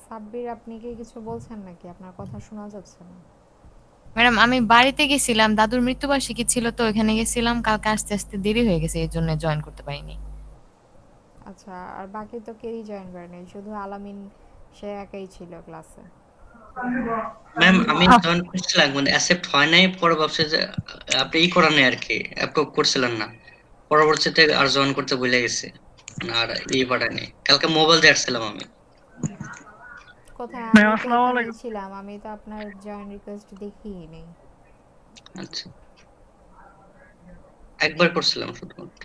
S1: সাব্বির, আপনি কি কিছু বলছেন নাকি? আপনার কথা শোনা যাচ্ছে না।
S3: ম্যাডাম আমি বাড়িতে গেছিলাম, দাদুর মৃত্যুবার্ষিকী ছিল তো ওখানে গেছিলাম, কালকে আসতে আসতে দেরি হয়ে গেছে, এই জন্য জয়েন করতে পারিনি।
S1: আচ্ছা, আর বাকি তো কেউই জয়েন করে নাই, শুধু আলামিন সে একাই ছিল ক্লাসে।
S4: ম্যাম আমি জয়েন করছিলাম, মানে অ্যাকসেপ্ট হয় নাই, পরে ভাবছি যে আপনি ই করেন নাই আর কি, অ্যাপ্রুভ করছিলেন না, পরবর্তীতে আর জয়েন করতে ভুলে গেছি, আর ই পাঠায়নি, কালকে মোবাইল দিয়ে আসছিলাম আমি।
S1: কোথায়?
S2: ম্যাম,
S1: আমি তো
S2: আসসালামু
S1: এখানেই
S2: আলাইকুম।
S1: ছিলাম, আমি তো আপনার জয়েন রিকোয়েস্ট দেখিই নেই।
S4: আচ্ছা, একবার করছিলাম শুধুমাত্র।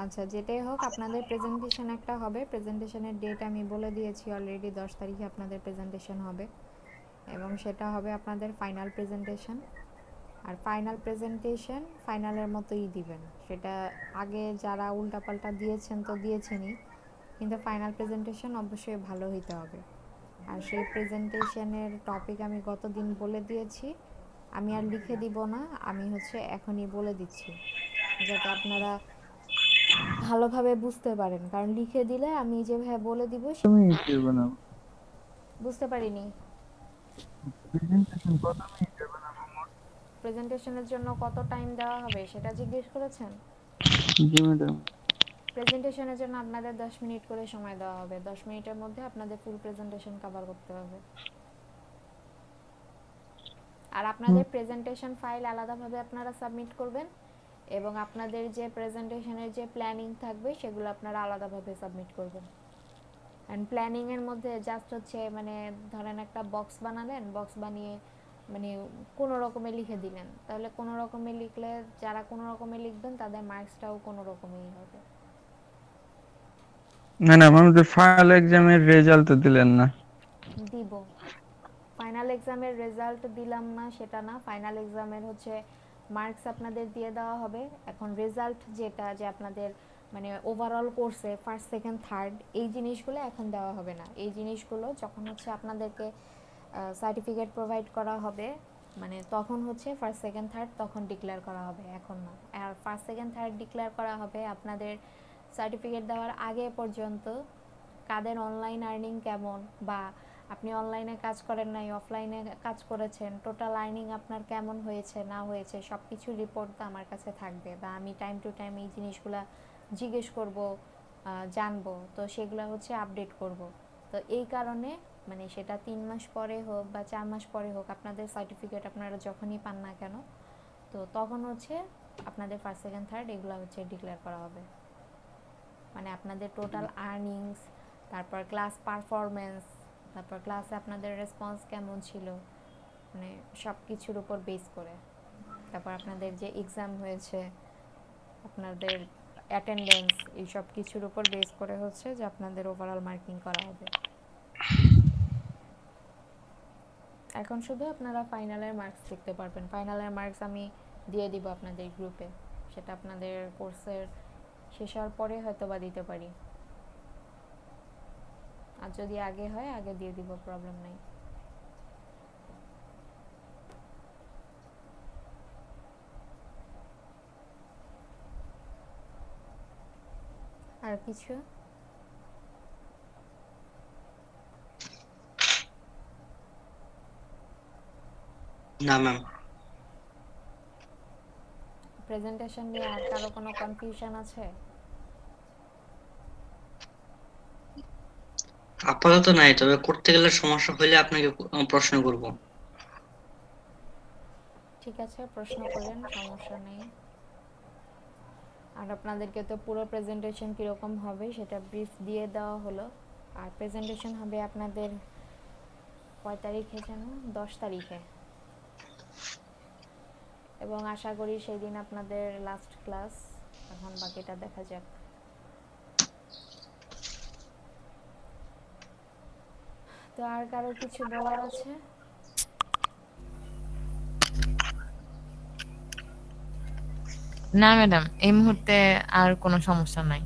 S1: আচ্ছা, যেটাই হোক, আপনাদের প্রেজেন্টেশন একটা হবে, প্রেজেন্টেশনের ডেট আমি বলে দিয়েছি অলরেডি, 10 তারিখে আপনাদের প্রেজেন্টেশন হবে এবং সেটা হবে আপনাদের ফাইনাল প্রেজেন্টেশন। আর ফাইনাল প্রেজেন্টেশন ফাইনালের মতোই দিবেন, সেটা আগে যারা উল্টাপাল্টা দিয়েছেন তো দিয়েছেনই, কিন্তু ফাইনাল প্রেজেন্টেশন অবশ্যই ভালো হইতে হবে। আর সেই প্রেজেন্টেশনের টপিক আমি গতদিন বলে দিয়েছি, আমি আর লিখে দিব না, আমি হচ্ছে এখনই বলে দিচ্ছি যাতে আপনারা ভালোভাবে বুঝতে পারেন, কারণ লিখে দিলে আমি যেভাবে বলে দিব
S2: তুমি কি বানাবো?
S1: বুঝতে পারিনি।
S2: প্রেজেন্টেশন কত মিনিটের বানাবো?
S1: প্রেজেন্টেশনের জন্য কত টাইম দেওয়া হবে সেটা জিজ্ঞেস করেছেন?
S2: জি ম্যাডাম।
S1: প্রেজেন্টেশনের জন্য আপনাদের 10 মিনিট করে সময় দেওয়া হবে, 10 মিনিটের মধ্যে আপনাদের ফুল প্রেজেন্টেশন কভার করতে হবে। আর আপনাদের প্রেজেন্টেশন ফাইল আলাদাভাবে আপনারা সাবমিট করবেন এবং আপনাদের যে প্রেজেন্টেশনের যে প্ল্যানিং থাকবে সেগুলো আপনারা আলাদাভাবে সাবমিট করবেন। অ্যান্ড প্ল্যানিংয়ের মধ্যে জাস্ট হচ্ছে মানে ধরেন একটা বক্স বানালেন, বক্স বানিয়ে মানে কোনো রকমে লিখে দিলেন, তাহলে কোনো রকমে লিখলে যারা কোনো রকমে লিখবেন তাদের মার্কসটাও কোনো রকমেই হবে।
S2: ম্যাডাম, আমাদের ফাইনাল এক্সামের রেজাল্ট তো দিলেন না।
S1: দিব, ফাইনাল এক্সামের রেজাল্ট দিলাম না সেটা না, ফাইনাল এক্সামের হচ্ছে মার্কস আপনাদের দিয়ে দেওয়া হবে। এখন রেজাল্ট যেটা যে আপনাদের মানে ওভারঅল কোর্সে ফার্স্ট সেকেন্ড থার্ড এই জিনিসগুলো এখন দেওয়া হবে না, এই জিনিসগুলো যখন হচ্ছে আপনাদেরকে সার্টিফিকেট প্রোভাইড করা হবে মানে তখন হচ্ছে ফার্স্ট সেকেন্ড থার্ড তখন ডিক্লেয়ার করা হবে, এখন না। আর ফার্স্ট সেকেন্ড থার্ড ডিক্লেয়ার করা হবে আপনাদের সার্টিফিকেট দেওয়ার আগে পর্যন্ত কাদের অনলাইন আর্নিং কেমন, বা আপনি অনলাইনে কাজ করেন নাই অফলাইনে কাজ করেছেন, টোটাল আর্নিং আপনার কেমন হয়েছে না হয়েছে সব কিছু রিপোর্ট আমার কাছে থাকবে, বা আমি টাইম টু টাইম এই জিনিসগুলো জিজ্ঞেস করব, জানবো, তো সেগুলো হচ্ছে আপডেট করব। তো এই কারণে মানে সেটা 3 মাস পরে হোক বা 4 মাস পরে হোক আপনাদের সার্টিফিকেট আপনারা যখনই পান না কেন, তো তখন হচ্ছে আপনাদের ফার্স্ট সেকেন্ড থার্ড এগুলো হচ্ছে ডিক্লেয়ার করা হবে। মানে আপনাদের টোটাল আর্নিংস, তারপর ক্লাস পারফরমেন্স, তারপর ক্লাসে আপনাদের রেসপন্স কেমন ছিল, মানে সব কিছুর উপর বেস করে, তারপর আপনাদের যে এক্সাম হয়েছে আপনাদের অ্যাটেন্ডেন্স এই সব কিছুর উপর বেস করে হচ্ছে যে আপনাদের ওভারঅল মার্কিং করা হবে। এখন শুধু আপনারা ফাইনালের মার্কস দেখতে পারবেন। ফাইনালের মার্কস আমি দিয়ে দিব আপনাদের গ্রুপে, সেটা আপনাদের কোর্সের শেষ হওয়ার পরে হয়তো বা দিতে পারি, আর যদি আগে হয় আগে দিয়ে দিব, প্রবলেম নাই। আর কিছু?
S4: না ম্যাম।
S1: প্রেজেন্টেশন নিয়ে আর কারো কোনো কনফিউশন আছে?
S4: আপাতত নাই, তবে করতে গেলে সমস্যা হলে আপনাকে প্রশ্ন করব।
S1: ঠিক আছে, প্রশ্ন করেন, সমস্যা নেই। আর আপনাদেরকে তো পুরো প্রেজেন্টেশন কীরকম হবে সেটা ব্রিফ দিয়ে দেওয়া হলো। আর প্রেজেন্টেশন হবে আপনাদের কয় তারিখে যেন, 10 তারিখে, এবং আশা করি সেই দিন আপনাদের লাস্ট ক্লাস। এখন বাকিটা দেখা যাক। তো আর কারো কিছু বলার আছে?
S3: না ম্যাডাম, এই মুহূর্তে আর কোনো সমস্যা নাই।